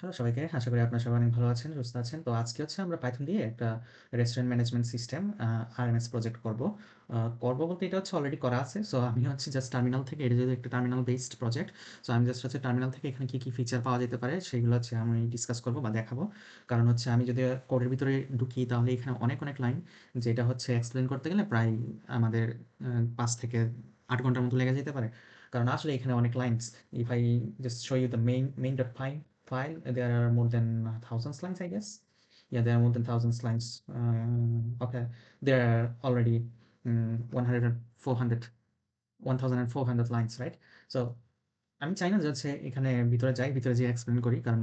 Hello সবাইকে। আশা করি আপনারা সবাই অনেক ভালো আছেন, সুস্থ আছেন। তো আজকে হচ্ছে আমরা পাইথন দিয়ে একটা restaurant management system RMS project করব। করব বলতে এটা হচ্ছে অলরেডি করা আছে। সো আমি হচ্ছে জাস্ট টার্মিনাল থেকে, এটা যেহেতু একটা টার্মিনাল বেসড প্রজেক্ট, সো আমি জাস্ট হচ্ছে টার্মিনাল থেকে এখানে কি ফিচার পাওয়া যেতে পারে সেগুলো হচ্ছে আমি ডিসকাস করব বা দেখাবো। কারণ হচ্ছে আমি যদি কোডের ভিতরে ঢুকি তাহলে এখানে অনেক লাইন, যেটা হচ্ছে এক্সপ্লেন করতে গেলে প্রায় আমাদের ৫ থেকে ৮ ঘন্টার মতো লেগে যেতে পারে। কারণ আসলে এখানে অনেক lines. If I just show you the main.py file, there are more than thousands lines, I guess. Yeah, there are more than thousands lines. Okay, there are already 100 and 400, 1400 lines, right? So আমি চাই না যে হচ্ছে এখানে ভিতরে যাই, ভিতরে যেয়ে এক্সপ্লেন করি, কারণ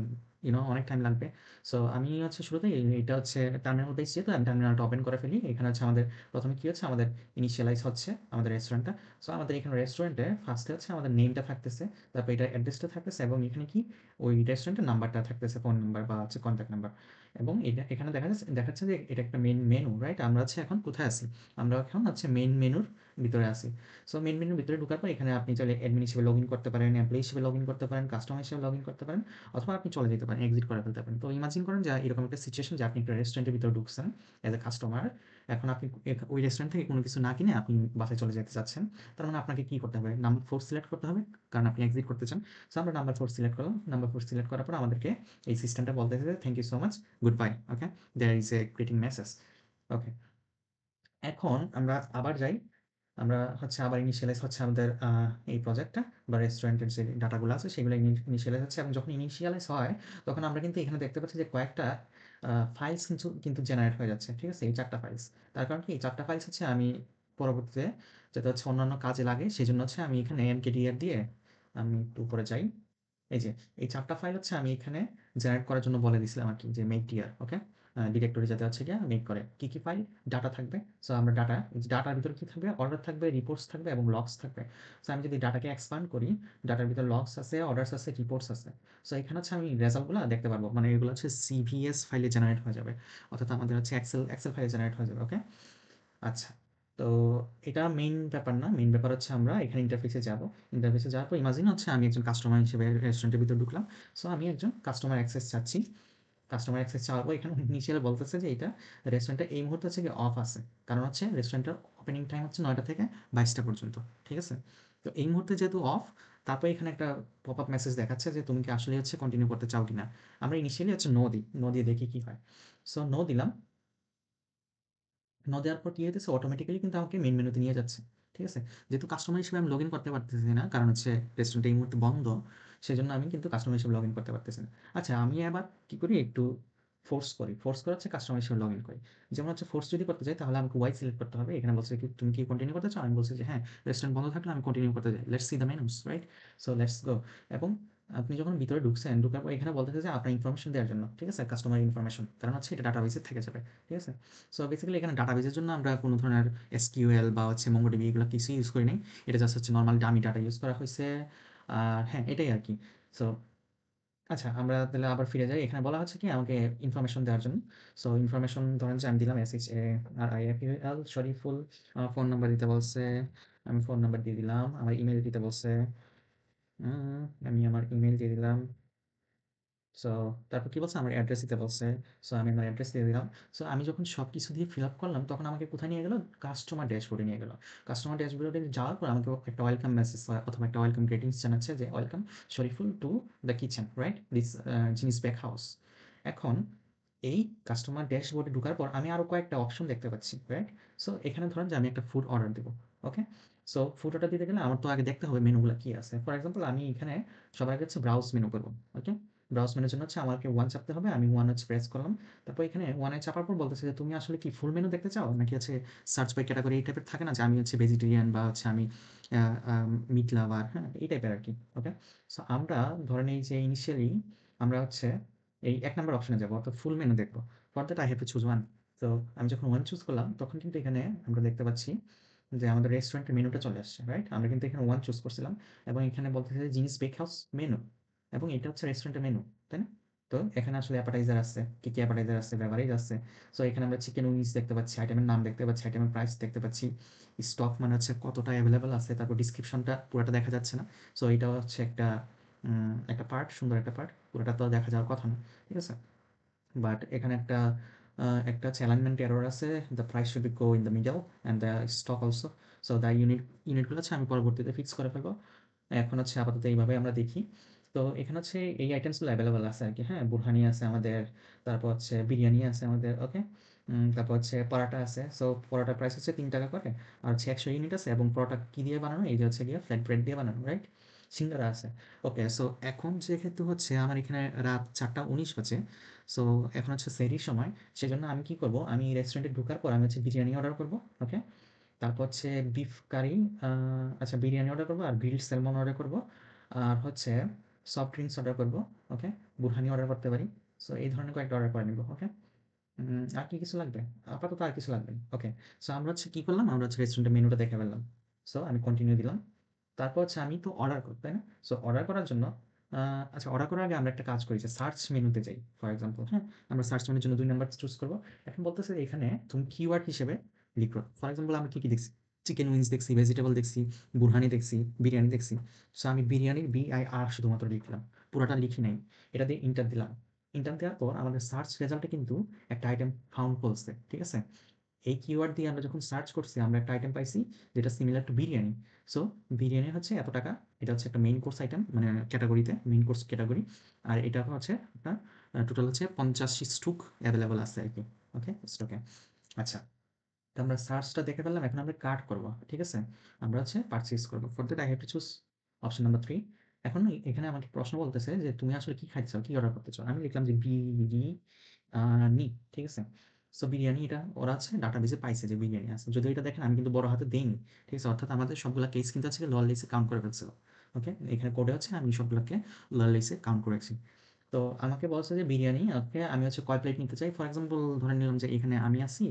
অনেক টাইম লাগবে। সো আমি হচ্ছে শুরুতেই এটা হচ্ছে টার্মিনাল বেস, যেহেতু আমি টার্মিনালটা ওপেন করে ফেলি। এখানে হচ্ছে আমাদের প্রথমে কি হচ্ছে, আমাদের ইনিশিয়ালাইজ হচ্ছে আমাদের রেস্টুরেন্টটা। সো আমাদের এখানে রেস্টুরেন্টে ফার্স্টে হচ্ছে আমাদের নেমটা থাকতেছে, তারপর এটা অ্যাড্রেসটা থাকতেছে, এবং এখানে কি ওই রেস্টুরেন্টের নাম্বারটা থাকতেছে, ফোন নাম্বার বা হচ্ছে কন্ট্যাক্ট নাম্বার। এবং এটা এখানে দেখাচ্ছে যে এটা একটা মেন মেনু, রাইট? আমরা হচ্ছে এখন কোথায় আছি? আমরা এখন হচ্ছে মেইন মেনুর ভিতরে আছি। সো মেইন মেনুর ভিতরে ঢোকার পর এখানে আপনি চাইলে অ্যাডমিন হিসেবে লগ ইন করতে পারেন, এমপ্লয়ি হিসেবে লগ ইন করতে পারেন, কাস্টমার হিসেবে লগ ইন করতে পারেন, অথবা আপনি চলে যেতে পারেন, এক্সিট করে ফেলতে পারেন। তো ইমাজিন করেন যে এরকম একটা সিচুয়েশন যে আপনি একটা রেস্টুরেন্টের ভিতরে ঢুকছেন অ্যাজ এ কাস্টমার। এখন আপনি ওই রেস্টুরেন্ট থেকে কোনো কিছু না কিনে আপনি বাসায় চলে যেতে চাচ্ছেন। তার মানে আপনাকে কি করতে হবে? নাম্বার 4 সিলেক্ট করতে হবে, কারণ আপনি এক্সিট করতে চান। সো আমরা নাম্বার 4 সিলেক্ট করলাম। নাম্বার 4 সিলেক্ট করার পর আমাদেরকে এই সিস্টেমটা বলতেছে যে thank you so much, goodbye. Okay, there is a greeting message. Okay, এখন আমরা আবার যাই। আমরা হচ্ছে আবার ইনিশিয়ালাইজ হচ্ছে আমাদের এই প্রজেক্টটা বা রেস্টুরেন্টের যে ডাটাগুলো আছে সেগুলো ইনিশিয়ালাইজ হচ্ছে, এবং যখন ইনিশিয়ালাইজ হয় তখন আমরা কিন্তু এখানে দেখতে পাচ্ছি যে কয়েকটা ফাইলস কিন্তু কিন্তু জেনারেট হয়ে যাচ্ছে। ঠিক আছে, এই 4টা ফাইলস। তার কারণ কি, এই 4টা ফাইলস হচ্ছে আমি পরবর্তীতে যাতে হচ্ছে অন্যান্য কাজে লাগে সেজন্য হচ্ছে আমি এখানে mkdir দিয়ে আমি একটু উপরে যাই। এই যে এই 4টা ফাইল হচ্ছে আমি এখানে জেনারেট করার জন্য বলে দিছিলাম আর কি, যে মেক ডিআর। ওকে, ডিরেক্টরি যাতে হচ্ছে গিয়ে মেক করে। কি ফাইল? ডাটা থাকবে। সো আমরা ডাটার ভিতরে কি থাকবে? অর্ডার থাকবে, রিপোর্টস থাকবে এবং লগস থাকবে। সো আমি যদি ডাটাকে এক্সপান্ড করি, ডাটার ভিতরে লগস আছে, অর্ডার্স আছে, রিপোর্টস আছে। সো এখানে হচ্ছে আমি রেজাল্টগুলো দেখতে পারবো, মানে এগুলো হচ্ছে সিভিএস ফাইলে জেনারেট হয়ে যাবে, অর্থাৎ আমাদের হচ্ছে এক্সেল ফাইলে জেনারেট হয়ে যাবে। ওকে, আচ্ছা। তো এটা মেইন ব্যাপার না। মেইন ব্যাপার হচ্ছে আমরা এখানে ইন্টারফেসে যাব। ইন্টারফেসে যাওয়ার পর ইমাজিন হচ্ছে আমি একজন কাস্টমার হিসেবে রেস্টুরেন্টের ভিতরে ঢুকলাম। সো আমি একজন কাস্টমার অ্যাক্সেস চাচ্ছি। কাস্টমার অ্যাক্সেস চাওয়ার পর এখানে ইনিশিয়াল বলতেছে যে এটা রেস্টুরেন্টটা এই মুহূর্তে হচ্ছে গিয়ে অফ আছে। কারণ হচ্ছে রেস্টুরেন্টের ওপেনিং টাইম হচ্ছে ৯টা থেকে ২২টা পর্যন্ত। ঠিক আছে? তো এই মুহূর্তে যেহেতু অফ, তারপরে এখানে একটা পপ আপ মেসেজ দেখাচ্ছে যে তুমি কি আসলে হচ্ছে কন্টিনিউ করতে চাও কিনা। আমরা ইনিশিয়ালি হচ্ছে নো দিই। নো দিয়ে দেখি কি হয়। সো নো দিলাম। দেওয়ার পর কি হইতেছে, অটোমেটিক্যালি কিন্তু আমাকে মেইন মেনুতে নিয়ে যাচ্ছে। ঠিক আছে? যেহেতু কাস্টমার হিসেবে আমি লগইন করতে পারতেছি না, কারণ হচ্ছে রেস্টুরেন্ট এই মুহূর্তে বন্ধ। সেজন্য আমি কিন্তু কাস্টমার হিসেবে লগইন করতে পারতেছি না। আচ্ছা, আমি আবার কি করি, একটু ফোর্স করি। ফোর্স করে হচ্ছে কাস্টমার হিসেবে লগইন করি। যেমন হচ্ছে ফোর্স যদি করতে চাই তাহলে আমাকে ওয়াই সিলেক্ট করতে হবে। এখানে বলছে কি তুমি কি কন্টিনিউ করতে চাও? আমি বলছি যে হ্যাঁ, রেস্টুরেন্ট বন্ধ থাকলে আমি কন্টিনিউ করতে চাই। Let's see the menus, right? So let's go. এবং আপনি যখন ভিতরে ঢুকছেন, ঢোকার পর এখানে বলতেছে যে আপনার ইনফরমেশন দেওয়ার জন্য। ঠিক আছে? Customer information. কারণ হচ্ছে এটা ডাটাবেসে থেকে যাবে। ঠিক আছে? সো বেসিক্যালি এখানে ডাটাবেসের জন্য আমরা কোনো ধরনের এসকিউএল বা হচ্ছে MongoDB এগুলো কিছু ইউজ করি নাই। এটা জাস্ট হচ্ছে নরমাল ডামি ডাটা ইউজ করা হয়েছে। আর হ্যাঁ, এটাই আর কি। সো আচ্ছা, আমরা তাহলে আবার ফিরে যাই। এখানে বলা হচ্ছে কি আমাকে ইনফরমেশন দেওয়ার জন্য। সো ইনফরমেশন ধরেন যে আমি দিলাম SHARIFUL শরীফুল। আমার ফোন নাম্বার দিতে বলছে। আমি ফোন নাম্বার দিয়ে দিলাম। আমার ইমেল দিতে বলছে। আমি আমার ইমেল দিয়ে দিলাম। সো তারপর কি বলছে, আমার অ্যাড্রেস দিতে বলছে। সো আমি আমার অ্যাড্রেস দিয়ে দিলাম। সো আমি যখন সবকিছু দিয়ে ফিল আপ করলাম তখন আমাকে কোথায় নিয়ে গেল? কাস্টমার ড্যাশবোর্ডে নিয়ে গেল। কাস্টমার ড্যাশবোর্ডে যাওয়ার পর আমাকে একটা ওয়েলকাম মেসেজ অথবা একটা ওয়েলকাম গ্রিটিংস জানাচ্ছে যে welcome Shariful to the kitchen, right? This জিনিস ব্যাক হাউস। এখন এই কাস্টমার ড্যাশবোর্ডে ঢোকার পর আমি আরো কয়েকটা অপশন দেখতে পাচ্ছি, রাইট? সো এখানে ধরেন যে আমি একটা ফুড অর্ডার দেবো। ওকে, সো ফুড অর্ডার দিতে গেলে আমার তো আগে দেখতে হবে মেনুগুলো কি আছে। ফর এক্সাম্পল আমি এখানে সবার আগে হচ্ছে ব্রাউজ মেনু করবো। ওকে, ব্রাউজ মেনুর জন্য হচ্ছে আমাকে 1 চাপতে হবে। আমি 1 হচ্ছে প্রেস করলাম। তারপর এখানে 1 এ চাপার পর বলতেছে যে তুমি আসলে কি ফুল মেনু দেখতে চাও? নাকি হচ্ছে সার্চ বাই ক্যাটেগরি এই টাইপের থাকে না, যে আমি হচ্ছে ভেজিটেরিয়ান বা হচ্ছে আমি মিট লাভার, হ্যাঁ? এই টাইপের আরকি। ওকে? সো আমরা ধরেন এই যে ইনিশিয়ালি আমরা হচ্ছে এই ১ নাম্বার অপশনে যাবো, অর্থাৎ ফুল মেনু দেখবো। For that I have to choose 1। তো আমি যখন 1 চুজ করলাম তখন কিন্তু এখানে আমরা দেখতে পাচ্ছি যে আমাদের রেস্টুরেন্টের মেনুটা চলে আসছে, রাইট? আমরা কিন্তু এখানে 1 চুজ করছিলাম, এবং এখানে বলতেছে যে জিনিস বেক হাউস মেনু, এবং এটা হচ্ছে রেস্টুরেন্টের মেনু, তাই না? তো এখানে আসলে অ্যাপাটাইজার আছে, কি অ্যাপাটাইজার আছে, বেভারেজ আছে। সো এখানে আমরা চিকেন উইংস দেখতে পাচ্ছি, আইটেমের নাম দেখতে পাচ্ছি, আইটেমের প্রাইস দেখতে পাচ্ছি, স্টক মানে হচ্ছে কতটা অ্যাভেলেবল আছে, তারপর ডিসক্রিপশনটা পুরোটা দেখা যাচ্ছে না। সো এটা হচ্ছে একটা একটা পার্ট, সুন্দর একটা পার্ট, পুরোটা তো দেখা যাওয়ার কথা না, ঠিক আছে? বাট এখানে একটা হচ্ছে অ্যালাইনমেন্ট এরর আছে। The price should be go in the middle and the stock also. So the ইউনিটগুলো হচ্ছে আমি পরবর্তীতে ফিক্স করে ফেলবো। এখন হচ্ছে আপাতত এইভাবে আমরা দেখি। তো এখানে হচ্ছে এই আইটেমসগুলো অ্যাভেলেবল আছে আর কি, হ্যাঁ? বুরহানি আছে আমাদের, তারপর হচ্ছে বিরিয়ানি আছে আমাদের, ওকে? তারপর হচ্ছে পরাটা আছে। সো পরাটার প্রাইস হচ্ছে ৳৩ করে। আর হচ্ছে ১০০ ইউনিট আছে এবং পরোটা কি দিয়ে বানানো? এই যে হচ্ছে গিয়ে ফ্ল্যাট ব্রেড দিয়ে বানানো, রাইট? সিঙ্গারা আছে। ওকে, সো এখন যেহেতু হচ্ছে আমার এখানে রাত ৪টা ১৯ বাজে, সো এখন হচ্ছে সেহরির সময়। সেজন্য আমি কি করব? আমি রেস্টুরেন্টে ঢোকার পর আমি হচ্ছে বিরিয়ানি অর্ডার করব, ওকে? তারপর হচ্ছে বিফ কারি, আচ্ছা বিরিয়ানি অর্ডার করব আর গ্রিলড স্যালমন অর্ডার করব। আর হচ্ছে সফট ড্রিংকস অর্ডার করব, ওকে? বুরহানি অর্ডার করতে পারি। সো এই ধরনের কয়েকটা অর্ডার করে নিব, ওকে? আর কি কিছু লাগবে? আপাতত আর কিছু লাগবে না। ওকে। সো আমরা হচ্ছে কি করলাম? আমরা হচ্ছে রেস্টুরেন্টের মেনুটা দেখে ফেললাম। সো আমি কন্টিনিউ দিলাম। তারপর হচ্ছে আমি তো অর্ডার করব, তাই না? সো অর্ডার করার জন্য আচ্ছা অর্ডার করার আগে আমরা একটা কাজ করি যে সার্চ মেনুতে যাই। ফর এক্সাম্পল, হ্যাঁ? আমরা সার্চ মেনুর জন্য ২ নাম্বার চুজ করব। এখন বলতেছে যে এখানে তুমি কিওয়ার্ড হিসেবে লিখো। ফর এক্সাম্পল আমরা কি দেখছি? চিকেন উইংস দেখছি, ভেজিটেবল দেখছি, বুরহানি দেখছি, বিরিয়ানি দেখছি। সো আমি বিরিয়ানির BIR শুধুমাত্র লিখলাম। পুরাটা লিখি নাই। এটা দিয়ে এন্টার দিলাম। এন্টার দেওয়ার পর আমাদের সার্চ রেজাল্টে কিন্তু একটা আইটেম ফাউন্ড বলছে, ঠিক আছে? এই কিওয়ার্ড দিয়ে আমরা যখন সার্চ করছি আমরা একটা আইটেম পাইছি যেটা similar to biryani. So biryani হচ্ছে এত টাকা। এটা হচ্ছে একটা মেইন কোর্স আইটেম, মানে ক্যাটাগরিতে মেইন কোর্স ক্যাটাগরি। আর এটা হচ্ছে আপনার টোটাল হচ্ছে 50 স্টুক অ্যাভেলেবল আছে আর কি, ওকে? স্টকে। আচ্ছা, তো আমরা সার্চটা দেখে ফেললাম। এখন আমরা কার্ট করব, ঠিক আছে? আমরা হচ্ছে পারচেজ করব। For that I have to choose option number 3। এখন এখানে আমাকে প্রশ্ন বলতেছে যে তুমি আসলে কি খাইতে চাও, কি অর্ডার করতে চাও? আমি লিখলাম যে বিরিয়ানি, ঠিক আছে? সো বিরিয়ানি, এটা ওরা হচ্ছে ডাটাবেসে পাইছে যে বিরিয়ানি আছে। যদিও এটা দেখেন আমি কিন্তু বড় হাতে দেইনি, ঠিক আছে? অর্থাৎ আমাদের সবগুলা কেস কিন্তু হচ্ছে লোয়ার লিস্টে কাউন্ট করে ফেলছিল, ওকে? এখানে কোডে হচ্ছে আমি সবগুলোকে লোয়ার লিস্টে কাউন্ট করেছি। তো আমাকে বলছে যে বিরিয়ানি, ওকে? আমি হচ্ছে কয় প্লেট নিতে চাই? ফর এক্সাম্পল ধরে নিলাম যে এখানে আমি আছি,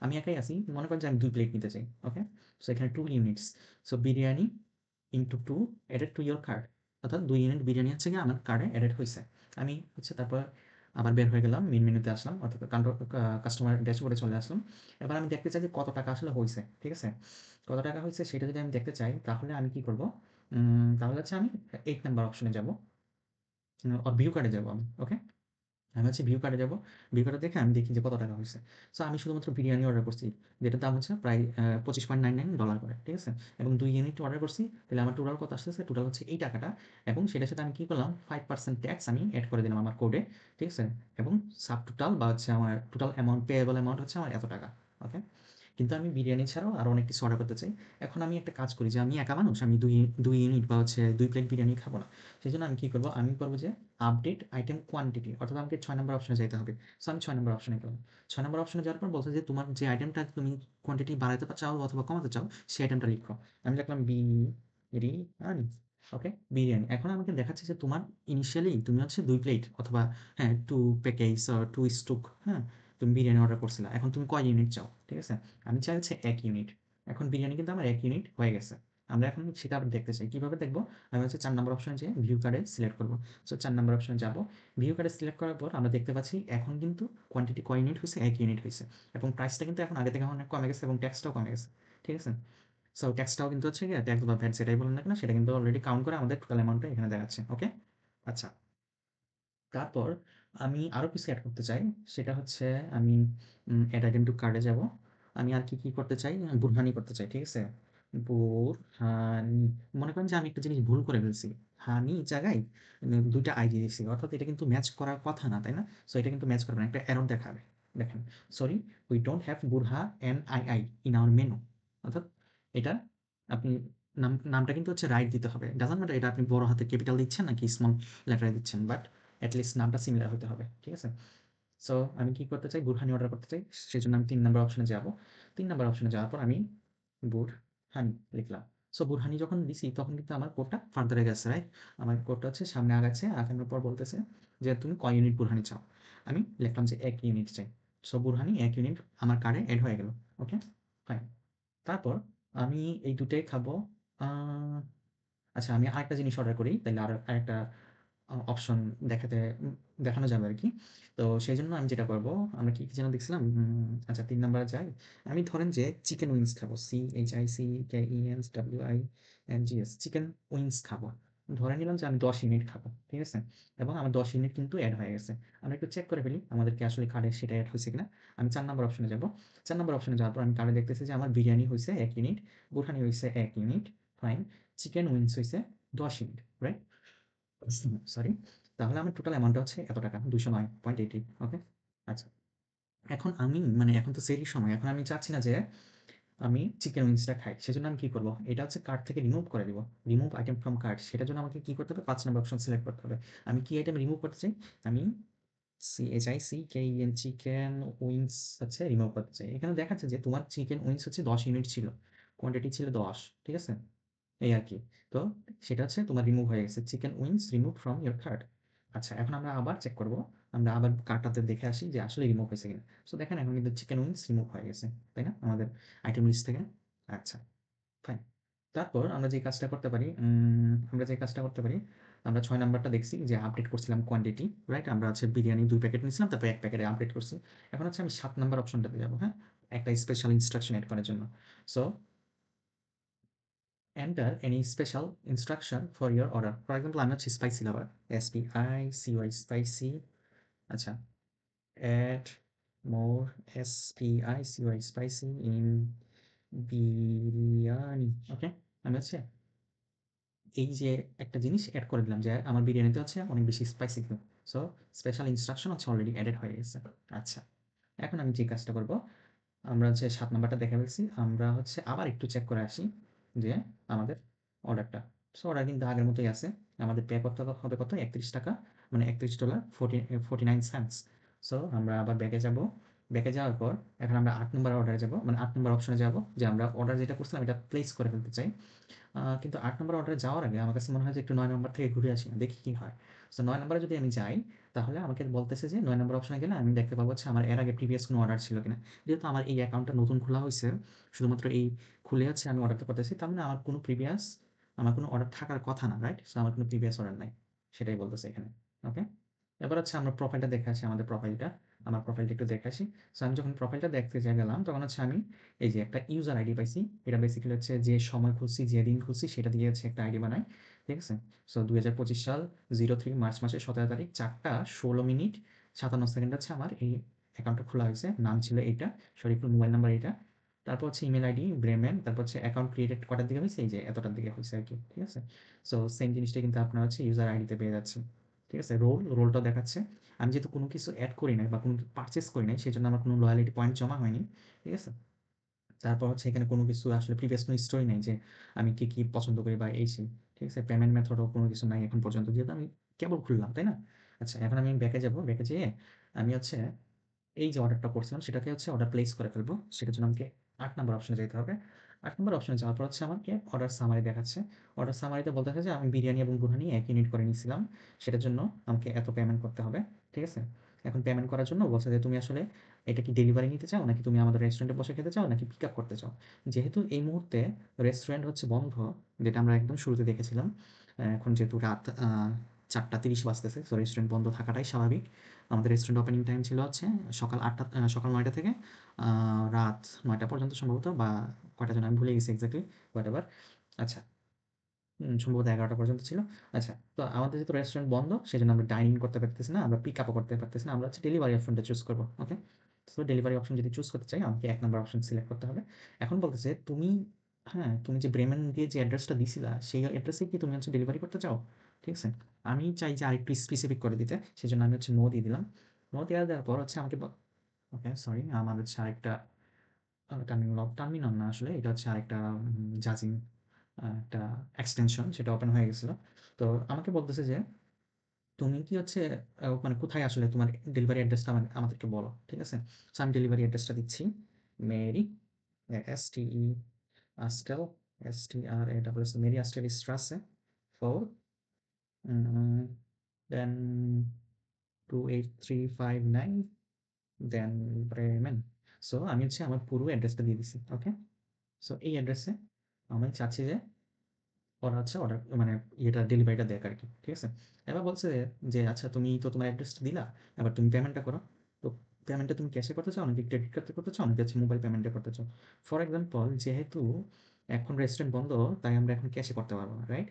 আমি একাই আছি। মনে করেন যে আমি ২ প্লেট নিতে চাই, ওকে? সো এখানে 2 units. So biryani into 2 added to your cart. অর্থাৎ ২ ইউনিট বিরিয়ানি হচ্ছে গিয়ে আমার কার্ডে এডেড হইছে। আমি হচ্ছে তারপর আবার বের হয়ে গেলাম, মেইন মেনুতে আসলাম, অর্থাৎ কাস্টমার ড্যাশবোর্ডে চলে আসলাম। এবার আমি দেখতে চাই যে কত টাকা আসলে হইছে, ঠিক আছে? কত টাকা হইছে সেটা যদি আমি দেখতে চাই তাহলে আমি কি করব? তাহলে হচ্ছে আমি ৮ নাম্বার অপশনে যাব। ভিউ কার্ডে যাব আমি, ওকে? আমি হচ্ছে ভিউ কার্ডে যাবো। ভিউ কার্ডে দেখে আমি দেখি যে কত টাকা হইছে। সো আমি শুধুমাত্র বিরিয়ানি অর্ডার করছি। যেটার দাম হচ্ছে প্রায় $25.99 করে। ঠিক আছে? এবং ২ ইউনিট অর্ডার করছি। তাহলে আমার টোটাল কত আসতেছে? টোটাল হচ্ছে এই টাকাটা। এবং সেটার সাথে আমি কি করলাম? 5% ট্যাক্স আমি এড করে দিলাম আমার কোডে। ঠিক আছে? এবং সাব টোটাল বা হচ্ছে আমার টোটাল অ্যামাউন্ট, পেয়েবল অ্যামাউন্ট হচ্ছে আমার এত টাকা। ওকে? কিন্তু আমি বিরিয়ানি ছাড়াও আরো অনেক কিছু অর্ডার করতে চাই। এখন আমি একটা কাজ করি যে আমি একা মানুষ। আমি ২ ইউনিট বা হচ্ছে ২ প্লেট বিরিয়ানি খাবো না। সেজন্য আমি কি করব? আমি করব যে আপডেট আইটেম কোয়ান্টিটি, অর্থাৎ আমাকে ৬ নাম্বার অপশনে যাইতে হবে। সো আমি ৬ নাম্বার অপশনে গেলাম। ৬ নাম্বার অপশনে যাওয়ার পর বলছে যে তোমার যে আইটেমটা তুমি কোয়ান্টিটি বাড়াতে চাও অথবা কমাতে চাও সেই আইটেমটা লিখো। আমি লিখলাম বিরিয়ানি। ওকে? বিরিয়ানি। এখন আমাকে দেখাচ্ছে যে তোমার ইনিশিয়ালি তুমি হচ্ছে ২ প্লেট অথবা হ্যাঁ ২ প্যাকেজ অর ২ স্টুক, হ্যাঁ? তুমি বিরিয়ানি অর্ডার করছিলা। এখন তুমি কয় ইউনিট চাও? ঠিক আছে? আমি চাই হচ্ছে ১ ইউনিট। এখন বিরিয়ানি কিন্তু আমার ১ ইউনিট হয়ে গেছে। আমরা এখন সেটা আবার দেখতে চাই। কিভাবে দেখব? আমি হচ্ছে ৪ নাম্বার অপশনে যেয়ে ভিউ কার্ডে সিলেক্ট করব। সো ৪ নাম্বার অপশনে যাব। ভিউ কার্ডে সিলেক্ট করার পর আমরা দেখতে পাচ্ছি এখন কিন্তু কোয়ান্টিটি কয় ইউনিট হইছে? ১ ইউনিট হইছে। এবং প্রাইসটা কিন্তু এখন আগে থেকে অনেক কমে গেছে এবং ট্যাক্সটাও কমে গেছে। ঠিক আছে? সো ট্যাক্সটাও কিন্তু হচ্ছে গিয়ে ট্যাক্স বা ভ্যাট যেটাই বলেন না কেন সেটা কিন্তু অলরেডি কাউন্ট করে আমাদের টোটাল অ্যামাউন্টটা এখানে দেখাচ্ছে। ওকে? আচ্ছা। তারপর আমি আরো কিছু এড করতে চাই। সেটা হচ্ছে আমি এড আইটেম টু কার্টে যাব। আমি আর কি করতে চাই? বুরহানি করতে চাই। ঠিক আছে? বুরহানি। মনে করেন যে আমি একটা জিনিস ভুল করে ফেলছি। হানি জায়গায় ২ টা আইডি দিছি। অর্থাৎ এটা কিন্তু ম্যাচ করার কথা না, তাই না? সো এটা কিন্তু ম্যাচ করবে না। একটা এরর দেখাবে। দেখেন, সরি, উই ডোন্ট হ্যাভ বুরহা NII ইন আওয়ার মেনু। অর্থাৎ এটা আপনি নামটা কিন্তু হচ্ছে রাইট দিতে হবে। ডাজন্ট ম্যাটার এটা আপনি বড় হাতে ক্যাপিটাল দিচ্ছেন নাকি স্মল লেটারে দিচ্ছেন। বাট এট লিস্ট নামটা সিমিলার হতে হবে। ঠিক আছে? সো আমি কি করতে চাই? বুরহানি অর্ডার করতে চাই। সেজন্য আমি ৩ নাম্বার অপশনে যাব। ৩ নাম্বার অপশনে যাওয়ার পর আমি বুরহানি লিখলাম। সো বুরহানি যখন দিছি তখন কিন্তু আমার কোডটা ফার্দার গেছে, রাইট? আমার কোডটা হচ্ছে সামনে আগাচ্ছে। আগানোর পর বলতেছে যে তুমি কয় ইউনিট বুরহানি চাও? আমি লিখলাম যে ১ ইউনিট চাই। সো বুরহানি ১ ইউনিট আমার কার্ডে এড হয়ে গেল। ওকে? ফাইন। তারপর আমি এই ২ টাই খাবো। আ আচ্ছা, আমি আরেকটা জিনিস অর্ডার করি। তাইলে আরেকটা অপশন দেখাতে দেখানো যাবে আরকি। তো সেজন্য আমি যেটা করব, আমরা কি যেন দেখছিলাম? আচ্ছা ৩ নাম্বারে যাই। আমি ধরেন যে চিকেন উইংস খাবো। CHICKENSWINGS চিকেন উইংস খাবো। ধরে নিলাম যে আমি 10 ইউনিট খাবো। ঠিক আছে? এবং আমার 10 ইউনিট কিন্তু এড হয়ে গেছে। আমরা একটু চেক করে ফেলি আমাদের কি আসলে কার্ডে সেটা এড হইছে কিনা। আমি ৪ নাম্বার অপশনে যাবো। ৪ নাম্বার অপশনে যাওয়ার পর আমি কার্ডে দেখতেছি যে আমার বিরিয়ানি হইছে ১ ইউনিট, বুরহানি হইছে ১ ইউনিট, ফাইন। চিকেন উইংস হইছে ১০ ইউনিট, রাইট? সরি। তাহলে আমার টোটাল অ্যামাউন্টটা হচ্ছে এত টাকা, ২০৯.৮০। ওকে? আচ্ছা। এখন আমি মানে এখন তো সেহরির সময়। এখন আমি চাচ্ছি না যে আমি চিকেন উইংসটা খাই। সেজন্য আমি কি করব? এটা হচ্ছে কার্ট থেকে রিমুভ করে দিব। Remove item from cart. সেটার জন্য আমাকে কি করতে হবে? ৫ নাম্বার অপশন সিলেক্ট করতে হবে। আমি কি আইটেম রিমুভ করতে চাই? আমি CHICKEN চিকেন উইংস হচ্ছে রিমুভ করতে চাই। এখানে দেখাচ্ছে যে তোমার চিকেন উইংস হচ্ছে ১০ ইউনিট ছিল। কোয়ান্টিটি ছিল ১০। ঠিক আছে? এই আরকি। তো সেটা হচ্ছে তোমার রিমুভ হয়ে গেছে। Chicken wings remove from your cart. আচ্ছা, এখন আমরা আবার চেক করব। আমরা আবার কার্টটাতে দেখে আসি যে আসলে রিমুভ হয়েছে কিনা। সো দেখেন এখন কিন্তু চিকেন উইংস রিমুভ হয়ে গেছে। তাই না? আমাদের আইটেম লিস্ট থেকে। আচ্ছা, ফাইন। তারপর আমরা যে কাজটা করতে পারি, আমরা ৬ নাম্বারটা দেখছি যে আপডেট করছিলাম কোয়ান্টিটি, রাইট? আমরা হচ্ছে বিরিয়ানি ২ প্যাকেট নিছিলাম, তারপর ১ প্যাকেটে আপডেট করছি। এখন হচ্ছে আমি ৭ নাম্বার অপশনটাতে যাবো, হ্যাঁ? একটা স্পেশাল ইনস্ট্রাকশন এড করার জন্য। So enter any special instruction for your order. For example, আমি হচ্ছে স্পাইসি লাভার, SPICY স্পাইসি। আচ্ছা, add more SPICY spicy in biryani. Okay? আমি হচ্ছে এই যে একটা জিনিস এড করে দিলাম যে আমার বিরিয়ানিতে হচ্ছে অনেক বেশি স্পাইসি দিও। সো স্পেশাল ইনস্ট্রাকশন হচ্ছে অলরেডি এডেড হয়ে গেছে। আচ্ছা, এখন আমি যে কাজটা করব, আমরা হচ্ছে ৭ নাম্বারটা দেখে ফেলছি। আমরা হচ্ছে আবার একটু চেক করে আসি যে আমাদের অর্ডারটা। সো অর্ডার কিন্তু আগের মতোই আছে। আমাদের পে করতে হবে কত? $৩১, মানে $৩১ 49 সেন্টস। সো আমরা আবার ব্যাকে যাব। ব্যাকে যাওয়ার পর এখন আমরা ৮ নম্বর অর্ডারে যাব। মানে ৮ নম্বর অপশনে যাব যে আমরা অর্ডার যেটা করছিলাম এটা প্লেস করে ফেলতে চাই। কিন্তু ৮ নম্বর অর্ডারে যাওয়ার আগে আমার কাছে মনে হয় যে একটু ৯ নম্বর থেকে ঘুরে আসি। দেখি কি হয়। সো ৯ নম্বরে যদি আমি যাই, তাহলে আমাকে বলতেছে যে ৯ নম্বর অপশনে গেলে আমি দেখতে পাবো হচ্ছে আমার এর আগে প্রিভিয়াস কোনো অর্ডার ছিল কিনা। যেহেতু আমার এই অ্যাকাউন্টটা নতুন খোলা হইছে, শুধুমাত্র এই খুলে হচ্ছে আমি অর্ডারটা করতেছি। তার মানে আমার কোনো অর্ডার থাকার কথা না, রাইট? সো আমার কোনো প্রিভিয়াস অর্ডার নাই। সেটাই বলতেছে এখানে। ওকে? এবার হচ্ছে আমরা প্রোফাইলটা দেখে আসি, আমাদের প্রোফাইলটা। আমার প্রোফাইলটা একটু দেখে আসি। সো আমি যখন প্রোফাইলটা দেখতে গেলাম, তখন হচ্ছে আমি এই যে একটা ইউজার আইডি পাইছি। এটা বেসিক্যালি হচ্ছে যে সময় খুলছি, যেদিন খুলছি সেটা দিয়ে হচ্ছে একটা আইডি বানাই। ঠিক আছে? সো ২০২৫ সাল 03 মার্চ মাসের ১৭ তারিখ ৪টা ১৬ মিনিট ৫৭ সেকেন্ড হচ্ছে আমার এই অ্যাকাউন্টটা খোলা হয়েছে। নাম ছিল এইটা, শরীফুল, মোবাইল নাম্বার এইটা। তারপর হচ্ছে ইমেইল আইডি ব্রেমেন, তারপর হচ্ছে অ্যাকাউন্ট ক্রিয়েটেড কটার দিকে হইছে? এই যে এতটার দিকে হইছে আরকি। ঠিক আছে? সো সেম জিনিসটা কিন্তু আপনার হচ্ছে ইউজার আইডিতে পেয়ে যাচ্ছেন। ঠিক আছে? রোলটাও দেখাচ্ছে। আমি যেহেতু কোনো কিছু এড করি নাই বা কোনো পারচেজ করি নাই, সেজন্য আমার কোনো লয়ালিটি পয়েন্ট জমা হয়নি। ঠিক আছে? তারপর হচ্ছে এখানে কোনো কিছু আসলে প্রিভিয়াস কোনো হিস্টোরি নাই যে আমি কি, কি পছন্দ করি বা এই সেই। ঠিক আছে? পেমেন্ট মেথডও কোনো কিছু নাই এখন পর্যন্ত। যেহেতু আমি কেবল খুললাম, তাই না? আচ্ছা, এখন আমি ব্যাকে যাবো। ব্যাকে যেয়ে আমি হচ্ছে এই যে অর্ডারটা করছিলাম সেটাকে হচ্ছে অর্ডার প্লেস করে ফেলবো। সেটার জন্য আমাকে ৮ নাম্বার অপশনে যেতে হবে। ৮ নাম্বার অপশনে যাওয়ার পর হচ্ছে আমাকে অর্ডার সামারি দেখাচ্ছে। অর্ডার সামারিতে বলতেছে যে আমি বিরিয়ানি এবং বুরহানি ১ ইউনিট করে নিছিলাম। সেটার জন্য আমাকে এত পেমেন্ট করতে হবে। ঠিক আছে? এখন পেমেন্ট করার জন্য বলছে যে তুমি আসলে এটা কি ডেলিভারি নিতে চাও? নাকি তুমি আমাদের রেস্টুরেন্টে বসে খেতে চাও? নাকি পিক আপ করতে চাও? যেহেতু এই মুহূর্তে রেস্টুরেন্ট হচ্ছে বন্ধ, যেটা আমরা একদম শুরুতে দেখেছিলাম। এখন যেহেতু রাত ৪:৩০ বাজতেছে, সো রেস্টুরেন্ট বন্ধ থাকাটাই স্বাভাবিক। আমাদের রেস্টুরেন্ট ওপেনিং টাইম ছিল হচ্ছে সকাল ৯টা থেকে রাত ৯টা পর্যন্ত সম্ভবত, বা কয়টা যেন আমি ভুলে গেছি এক্সাক্টলি, হোয়াটএভার। আচ্ছা, সম্ভবত ১১টা পর্যন্ত ছিল। আচ্ছা, তো আমাদের যেহেতু রেস্টুরেন্ট বন্ধ, সেজন্য আমরা ডাইন ইন করতে পারতেছি না, আমরা পিক আপও করতে পারতেছি না। আমরা হচ্ছে ডেলিভারি অপশনটা চুজ করব। ওকে? সো ডেলিভারি অপশন যদি চুজ করতে চাই, আমাকে ১ নাম্বার অপশন সিলেক্ট করতে হবে। এখন বলতেছে তুমি, হ্যাঁ, তুমি যে ব্রেমেন দিয়ে যে অ্যাড্রেসটা দিছিলা, সেই অ্যাড্রেসে কি তুমি হচ্ছে ডেলিভারি করতে চাও? ঠিক আছে? আমি চাই যে আরেকটু স্পেসিফিক করে দিতে। সেজন্য আমি হচ্ছে নো দিয়ে দিলাম। নো দেওয়ার পর হচ্ছে আমাকে ওকে, সরি, আমার হচ্ছে আরেকটা টার্মিনাল না আসলে, এটা হচ্ছে আরেকটা জাজিং একটা এক্সটেনশন, সেটা ওপেন হয়ে গেছিল। তো আমাকে বলতেছে যে তুমি কি হচ্ছে মানে কোথায় আসলে তোমার ডেলিভারি অ্যাড্রেসটা আমাদেরকে বলো। ঠিক আছে? সো আমি ডেলিভারি অ্যাড্রেসটা দিচ্ছি। মেরি, STE আস্টেল, STRASS, মেরি আস্টেল স্ট্রাসে 4, দেন 28359, দেন ব্রেমেন। সো আমি হচ্ছে আমার পুরো অ্যাড্রেসটা দিয়ে দিছি। ওকে? সো এই অ্যাড্রেসে আমি চাচ্ছি যে ওরা হচ্ছে অর্ডার মানে ডেলিভারিটা দেক আরকি। ঠিক আছে? এবার বলছে যে, "আচ্ছা, তুমি তো তোমার অ্যাড্রেসটা দিলা। এবার তুমি পেমেন্টটা করো। তো পেমেন্টটা তুমি ক্যাশে করতে চাও নাকি ক্রেডিট কার্ডে করতে চাও নাকি হচ্ছে মোবাইল পেমেন্টে করতে চাও?" ফর এক্সাম্পল, যেহেতু এখন রেস্টুরেন্ট বন্ধ, তাই আমরা এখন ক্যাশে করতে পারব না, রাইট?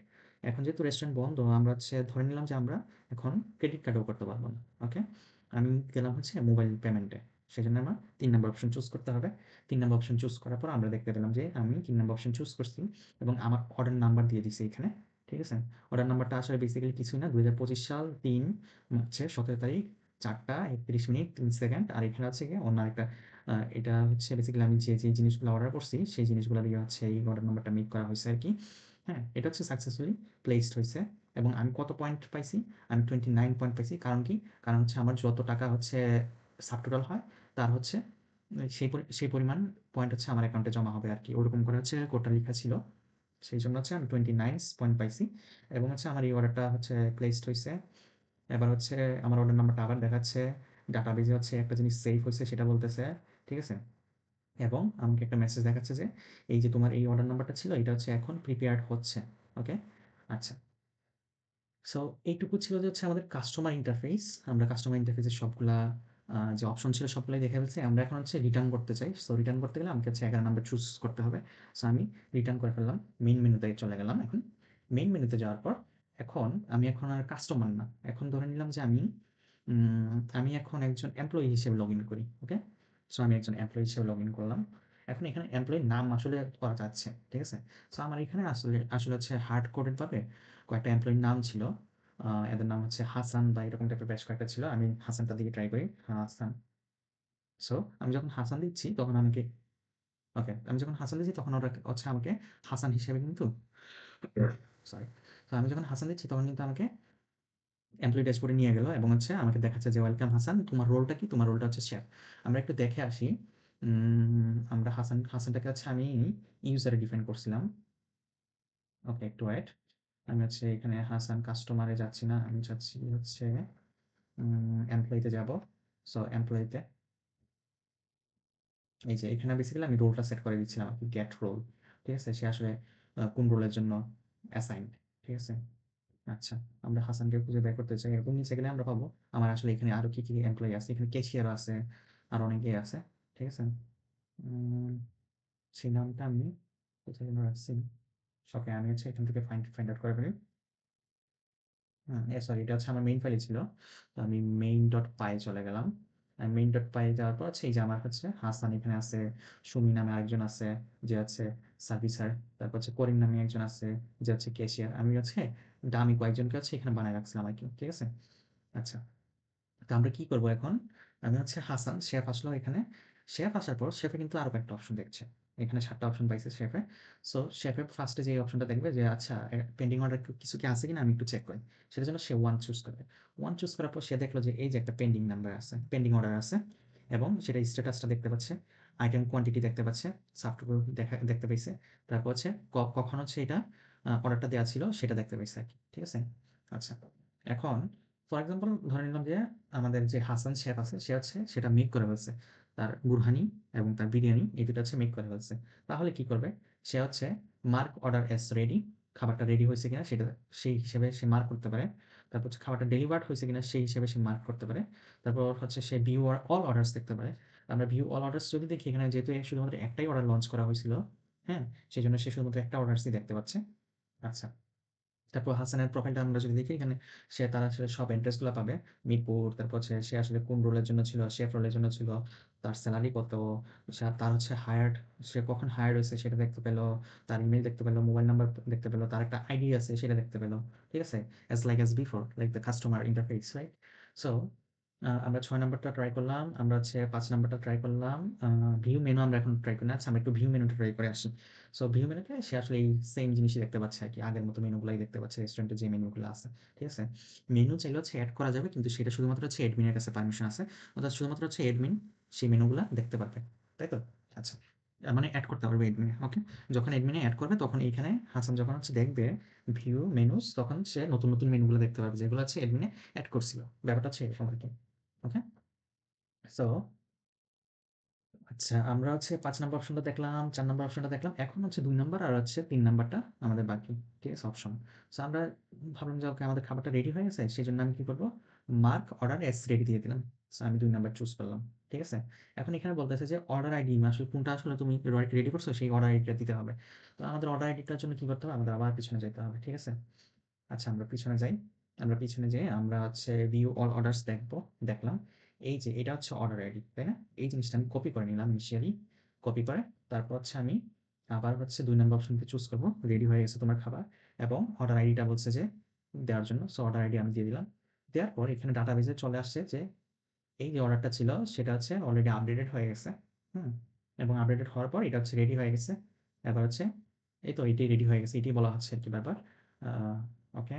এখন যেহেতু রেস্টুরেন্ট বন্ধ, আমরা হচ্ছে ধরে নিলাম যে আমরা এখন ক্রেডিট কার্ডেও করতে পারবো না। ওকে? আমি গেলাম হচ্ছে মোবাইল পেমেন্টে। সেজন্য আমার ৩ নাম্বার অপশন চুজ করতে হবে। ৩ নাম্বার অপশন চুজ করার পর আমরা দেখতে পেলাম যে আমি ৩ নাম্বার অপশন চুজ করছি এবং আমার অর্ডার নাম্বার দিয়ে দিছি এখানে। ঠিক আছে? অর্ডার নাম্বারটা আসলে বেসিক্যালি কিছুই না। ২০২৫ সাল ৩ হচ্ছে ১৭ তারিখ ৪টা ৩১ মিনিট ৩ সেকেন্ড। আর এখানে আছে গিয়ে অন্য আরেকটা এটা হচ্ছে বেসিক্যালি আমি যে জিনিসগুলো অর্ডার করছি সেই জিনিসগুলো দিয়ে হচ্ছে এই অর্ডার নাম্বারটা মেক করা হইছে আরকি। হ্যাঁ? এটা হচ্ছে সাকসেসফুলি প্লেসড হইছে এবং আমি কত পয়েন্ট পাইছি? আমি 29 পয়েন্ট পাইছি। কারণ কি? কারণ হচ্ছে আমার যত টাকা হচ্ছে সাবটোটাল হয় তার হচ্ছে সেই পরিমাণ পয়েন্ট হচ্ছে আমার অ্যাকাউন্টে জমা হবে আরকি। ওরকম করে হচ্ছে কোডটা লেখা ছিল। সেইজন্য হচ্ছে আমি 29 পয়েন্ট পাইছি এবং হচ্ছে আমার এই অর্ডারটা হচ্ছে প্লেসড হইছে। এবার হচ্ছে আমার অর্ডার নাম্বারটা আবার দেখাচ্ছে। ডাটাবেজে হচ্ছে একটা জিনিস সেভ হইছে সেটা বলতেছে। ঠিক আছে? এবং আমাকে একটা মেসেজ দেখাচ্ছে যে এই যে তোমার এই অর্ডার নাম্বারটা ছিল এটা হচ্ছে এখন প্রিপেয়ার্ড হচ্ছে। ওকে? আচ্ছা। সো এইটুকু ছিল যে হচ্ছে আমাদের কাস্টমার ইন্টারফেস। আমরা কাস্টমার ইন্টারফেসের সবগুলা যে অপশন ছিল সবগুলাই দেখে ফেলছি। আমরা এখন হচ্ছে রিটার্ন করতে চাই। সো রিটার্ন করতে গেলে আমাকে হচ্ছে ১১ নাম্বার চুজ করতে হবে। সো আমি রিটার্ন করে ফেললাম। মেইন মেনুতে চলে গেলাম এখন। মেইন মেনুতে যাওয়ার পর আমি এখন আর কাস্টমার না। এখন ধরে নিলাম যে আমি এখন একজন এমপ্লয়ি হিসেবে লগইন করি। ওকে? সো আমি একজন এমপ্লয়ি হিসেবে লগইন করলাম। এখন এখানে এমপ্লয়ির নাম আসলে করা যাচ্ছে। ঠিক আছে? সো আমার এখানে আসলে আসলে হচ্ছে হার্ড কোডেড ভাবে কয়েকটা এমপ্লয়ির নাম ছিল। এদের নাম হচ্ছে হাসান বা এরকম টাইপের বেশ কয়েকটা ছিল। আমি হাসানটা দিয়ে ট্রাই করি। হাসান। সো আমি যখন হাসান দিচ্ছি তখন আমাকে ওকে, আমি যখন হাসান দিচ্ছি তখন ওরা হচ্ছে আমাকে হাসান হিসেবে কিন্তু সরি। তো আমি যখন হাসান দিচ্ছি তখন কিন্তু আমাকে এমপ্লয়ি ড্যাশবোর্ডে নিয়ে গেল এবং হচ্ছে আমাকে দেখাচ্ছে যে ওয়েলকাম হাসান, তোমার রোলটা কি? তোমার রোলটা হচ্ছে শেফ। আমরা একটু দেখে আসি। আমরা হাসানটাকে হচ্ছে আমি ইউজারে ডিফাইন করছিলাম। ওকে, একটু ওয়েট। আমি হচ্ছে এখানে হাসান কাস্টমারে যাচ্ছি না। আমি চাচ্ছি হচ্ছে এমপ্লয়িতে যাব। সো এমপ্লয়িতে এই যে এখানে বেসিক্যালি আমি রোলটা সেট করে দিচ্ছিলাম আরকি গেট রোল। ঠিক আছে? সে আসলে কোন রোলের জন্য অ্যাসাইনড। ঠিক আছে? আচ্ছা, আমরা হাসানকে খুঁজে বের করতে চাই। এরকম নিচে গেলে আমরা পাবো আমার আসলে এখানে আরো কি এমপ্লয়ি আছে। এখানে ক্যাশিয়ার আছে, আর অনেকেই আছে। ঠিক আছে? উম সেই নামটা আমি কোথায় যেন রাখছি। ওকে, আমি হচ্ছে এখান থেকে ফাইন্ড আউট করে ফেলি। সরি, এটা হচ্ছে আমার মেইন ফাইলে ছিল। তো আমি main.py চলে গেলাম। main.py যাওয়ার পর হচ্ছে এই যে আমার হচ্ছে হাসান এখানে আছে, সুমি নামে আরেকজন আছে যে হচ্ছে সার্ভিসার। তারপর হচ্ছে করিম নামে একজন আছে যে হচ্ছে ক্যাশিয়ার। আমি হচ্ছে ডামি কয়েকজনকে হচ্ছে এখানে বানায় রাখছিলাম আরকি। ঠিক আছে? আচ্ছা। তো আমরা কি করব এখন? আমি হচ্ছে হাসান, শেফ আসলো এখানে। শেফ আসার পর শেফে কিন্তু আরো কয়েকটা অপশন দেখছে। এখানে ৭ টা অপশন পাইছে শেফে। সো শেফে ফার্স্টে যে অপশনটা দেখবে যে আচ্ছা পেন্ডিং অর্ডার কিছু কি আছে কিনা আমি একটু চেক করি। সেটার জন্য সে 1 চুজ করবে। 1 চুজ করার পর সে দেখলো যে এই যে একটা পেন্ডিং নাম্বার আছে, পেন্ডিং অর্ডার আছে এবং সেটা স্ট্যাটাসটা দেখতে পাচ্ছে। আইটেম কোয়ান্টিটি দেখতে পাচ্ছে, সাবটোটাল দেখতে পাইছে। তারপর হচ্ছে কখন হচ্ছে এটা অর্ডারটা দেয়া ছিল সেটা দেখতে পাইছে আরকি। ঠিক আছে? আচ্ছা। এখন ফর এক্সাম্পল ধরে নিলাম যে আমাদের যে হাসান শেফ আছে সে হচ্ছে সেটা মেক করে ফেলছে। তার বুরহানি এবং তার বিরিয়ানি এই ২ টা হচ্ছে মেক করে ফেলছে। তাহলে কি করবে? সে হচ্ছে মার্ক অর্ডার অ্যাজ রেডি। খাবারটা রেডি হইছে কিনা সেটা সেই হিসেবে সে মার্ক করতে পারে। তারপর হচ্ছে খাবারটা ডেলিভার্ড হইছে কিনা সেই হিসেবে সে মার্ক করতে পারে। তারপর হচ্ছে সে ভিউ অল অর্ডারস দেখতে পারে। আমরা ভিউ অল অর্ডারস যদি দেখি এখানে যেহেতু শুধুমাত্র একটাই অর্ডার লঞ্চ করা হয়েছিল, হ্যাঁ? সেজন্য সে শুধুমাত্র একটা অর্ডারসই দেখতে পাচ্ছে। আচ্ছা। তারপর হাসানের প্রোফাইলটা আমরা যদি দেখি এখানে তার আসলে সব এড্রেস গুলা পাবে। মিরপুর, তারপর হচ্ছে সে আসলে কোন রোলের জন্য ছিল, শেফ রোলের জন্য ছিল, তার সেলারি কত, তার হচ্ছে সে কখন হায়ার্ড হয়েছে সেটা দেখতে পেল, তার ইমেইল দেখতে পেল, মোবাইল নাম্বার দেখতে পেল, তার একটা আইডি আছে সেটা দেখতে পেল। ঠিক আছে? as before, like the customer interface, right? So আমরা ৬ নাম্বারটা ট্রাই করলাম। আমরা হচ্ছে ৫ নাম্বারটা ট্রাই করলাম। ভিউ মেনু আমরা এখন ট্রাই করি না। আচ্ছা, আমরা একটু ভিউ মেনুটা ট্রাই করে আসি। সো ভিউ মেনুতে সে আসলে এই সেম জিনিসই দেখতে পাচ্ছে আরকি। আগের মতো মেনুগুলাই দেখতে পাচ্ছে রেস্টুরেন্টে যে মেনুগুলো আছে। ঠিক আছে? মেনু চাইলে হচ্ছে এড করা যাবে কিন্তু সেটা শুধুমাত্র হচ্ছে অ্যাডমিনের কাছে পারমিশন আছে। অর্থাৎ শুধুমাত্র হচ্ছে অ্যাডমিন সেই মেনুগুলা দেখতে পারবে। তাই তো? আচ্ছা। মানে এড করতে পারবে অ্যাডমিনে। ওকে? যখন অ্যাডমিনে এড করবে তখন এইখানে হাসান যখন হচ্ছে দেখবে ভিউ মেনুস তখন সে নতুন মেনুগুলো দেখতে পারবে যেগুলো হচ্ছে অ্যাডমিনে এড করছিল। ব্যাপারটা হচ্ছে এরকম আরকি। ওকে? সো আচ্ছা, আমরা হচ্ছে ৫ নাম্বার অপশনটা দেখলাম, ৪ নাম্বার অপশনটা দেখলাম। এখন হচ্ছে ২ নাম্বার আর হচ্ছে ৩ নাম্বারটা আমাদের বাকি। ঠিক আছে? অপশন। সো আমরা ভাবলাম যে ওকে আমাদের খাবারটা রেডি হয়ে গেছে। সেজন্য আমি কি করব? মার্ক অর্ডার এস রেডি দিয়ে দিলাম। সো আমি ২ নাম্বার চুজ করলাম। ঠিক আছে? এখন এখানে বলতেছে যে অর্ডার আইডি আসলে কোনটা আসলে তুমি রেডি করছো সেই অর্ডার আইডিটা দিতে হবে। তো আমাদের অর্ডার আইডিটার জন্য কি করতে হবে? আমাদের আবার পিছনে যাইতে হবে। ঠিক আছে? আচ্ছা আমরা পিছনে যাই। আমরা পিছনে যেয়ে আমরা হচ্ছে ভিউ অল অর্ডারস দেখবো। দেখলাম। এই যে এটা হচ্ছে অর্ডার আইডি, তাই না? এই জিনিসটা আমি কপি করে নিলাম ইনিশিয়ালি। কপি করে তারপর হচ্ছে আমি আবার হচ্ছে ২ নম্বর অপশনকে চুজ করব। রেডি হয়ে গেছে তোমার খাবার এবং অর্ডার আইডিটা বলছে যে দেওয়ার জন্য। সো অর্ডার আইডি আমি দিয়ে দিলাম। দেওয়ার পর এখানে ডাটাবেজে চলে আসছে যে এই যে অর্ডারটা ছিল সেটা হচ্ছে অলরেডি আপডেটেড হয়ে গেছে। হুম? এবং আপডেটেড হওয়ার পর এটা হচ্ছে রেডি হয়ে গেছে। এবার হচ্ছে এই তো এটাই রেডি হয়ে গেছে। এটাই বলা হচ্ছে আরকি ব্যাপার। আ ওকে।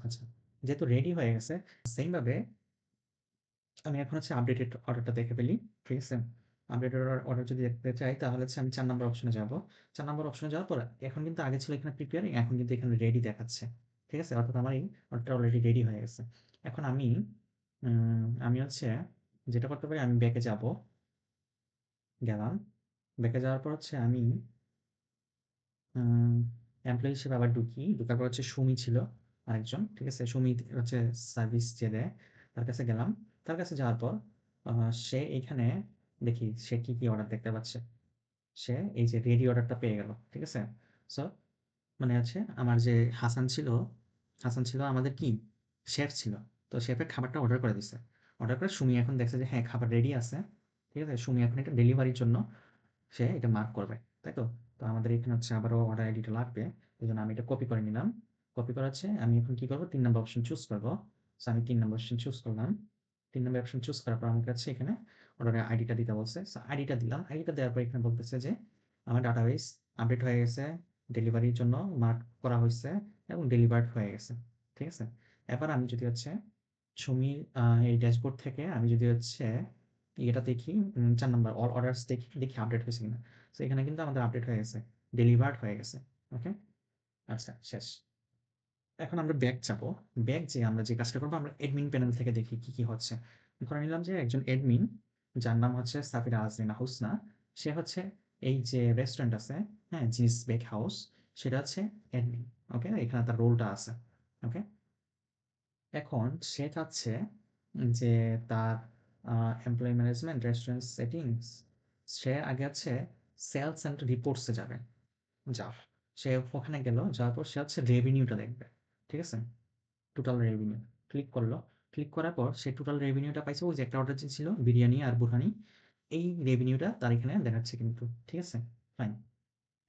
আচ্ছা। যেহেতু রেডি হয়ে গেছে, সেইম ভাবে আমি এখন হচ্ছে আপডেটেড অর্ডারটা দেখে ফেলি। ঠিক আছে? আপডেটেড অর্ডার যদি দেখতে চাই তাহলে হচ্ছে আমি ৪ নাম্বার অপশনে যাব। ৪ নাম্বার অপশনে যাওয়ার পর এখন কিন্তু আগে ছিল এখানে প্রিপেয়ারিং, এখন কিন্তু এখানে রেডি দেখাচ্ছে। ঠিক আছে? অর্থাৎ আমার এই অর্ডারটা অলরেডি রেডি হয়ে গেছে। এখন আমি হচ্ছে যেটা করতে পারি আমি ব্যাকে যাব। গেলাম। ব্যাকে যাওয়ার পর হচ্ছে আমি উম এমপ্লয়ি হিসেবে আবার ঢুকি। ঢোকার পর হচ্ছে সুমি ছিল আরেকজন। ঠিক আছে? সুমি হচ্ছে সার্ভিস যে দেয়, তার কাছে গেলাম। তার কাছে যাওয়ার পর আ সে এইখানে দেখি সে কি অর্ডার দেখতে পাচ্ছে। সে এই যে রেডি অর্ডারটা পেয়ে গেল। ঠিক আছে? সো মানে হচ্ছে আমার যে হাসান ছিল, হাসান ছিল আমাদের কি? শেফ ছিল। তো শেফের খাবারটা অর্ডার করে দিছে। অর্ডার করে সুমি এখন দেখছে যে হ্যাঁ, খাবার রেডি আছে। ঠিক আছে? সুমি এখন এটা ডেলিভারির জন্য সে এটা মার্ক করবে। তাই তো? তো আমাদের এখানে হচ্ছে আবারও অর্ডার আইডিটা লাগবে। এজন্য আমি এটা কপি করে নিলাম। কপি করা আছে আমি এখন কি করব? ৩ নাম্বার অপশন চুজ করব। সো আমি ৩ নাম্বার অপশন চুজ করলাম। ৩ নাম্বার অপশন চুজ করার পর আমার কাছে এখানে অর্ডারের আইডিটা দিতে বলছে। সো আইডিটা দিলাম। আইডিটা দেওয়ার পর এখানে বলতেছে যে আমার ডাটাবেস আপডেট হয়ে গেছে। ডেলিভারির জন্য মার্ক করা হইছে এবং ডেলিভার্ড হয়ে গেছে। ঠিক আছে? এবার আমি যদি হচ্ছে সুমির এই ড্যাশবোর্ড থেকে আমি যদি হচ্ছে ইয়েটা দেখি ৪ নাম্বার অল অর্ডারস দেখি, দেখি আপডেট হয়েছে কিনা। সো এখানে কিন্তু আমাদের আপডেট হয়ে গেছে। ডেলিভার্ড হয়ে গেছে। ওকে? আচ্ছা শেষ। এখন আমরা ব্যাক যাবো। ব্যাক যেয়ে আমরা যে কাজটা করবো আমরা অ্যাডমিন প্যানেল থেকে দেখি কি হচ্ছে। ধরে নিলাম যে একজন অ্যাডমিন যার নাম হচ্ছে সাফিরা আজরিনা হোসনা। সে হচ্ছে এই যে রেস্টুরেন্ট আছে, হ্যাঁ? জিনিস বেক হাউস সেটা হচ্ছে অ্যাডমিন। ওকে? এখানে তার রোলটা আছে। ওকে? এখন সে চাচ্ছে যে তার এমপ্লয়ি ম্যানেজমেন্ট, রেস্টুরেন্ট সেটিংস সে আগে হচ্ছে সেলস অ্যান্ড রিপোর্টস এ যাবে। যাও। সে ওখানে গেল। যাওয়ার পর সে হচ্ছে রেভিনিউটা দেখবে। ঠিক আছে? Total revenue. ক্লিক করল। ক্লিক করার পর সে টোটাল রেভিনিউটা পাইছে ওই যে একটা অর্ডার যে ছিল বিরিয়ানি আর বুরহানি। এই রেভিনিউটা তার এখানে দেখাচ্ছে কিন্তু। ঠিক আছে? ফাইন।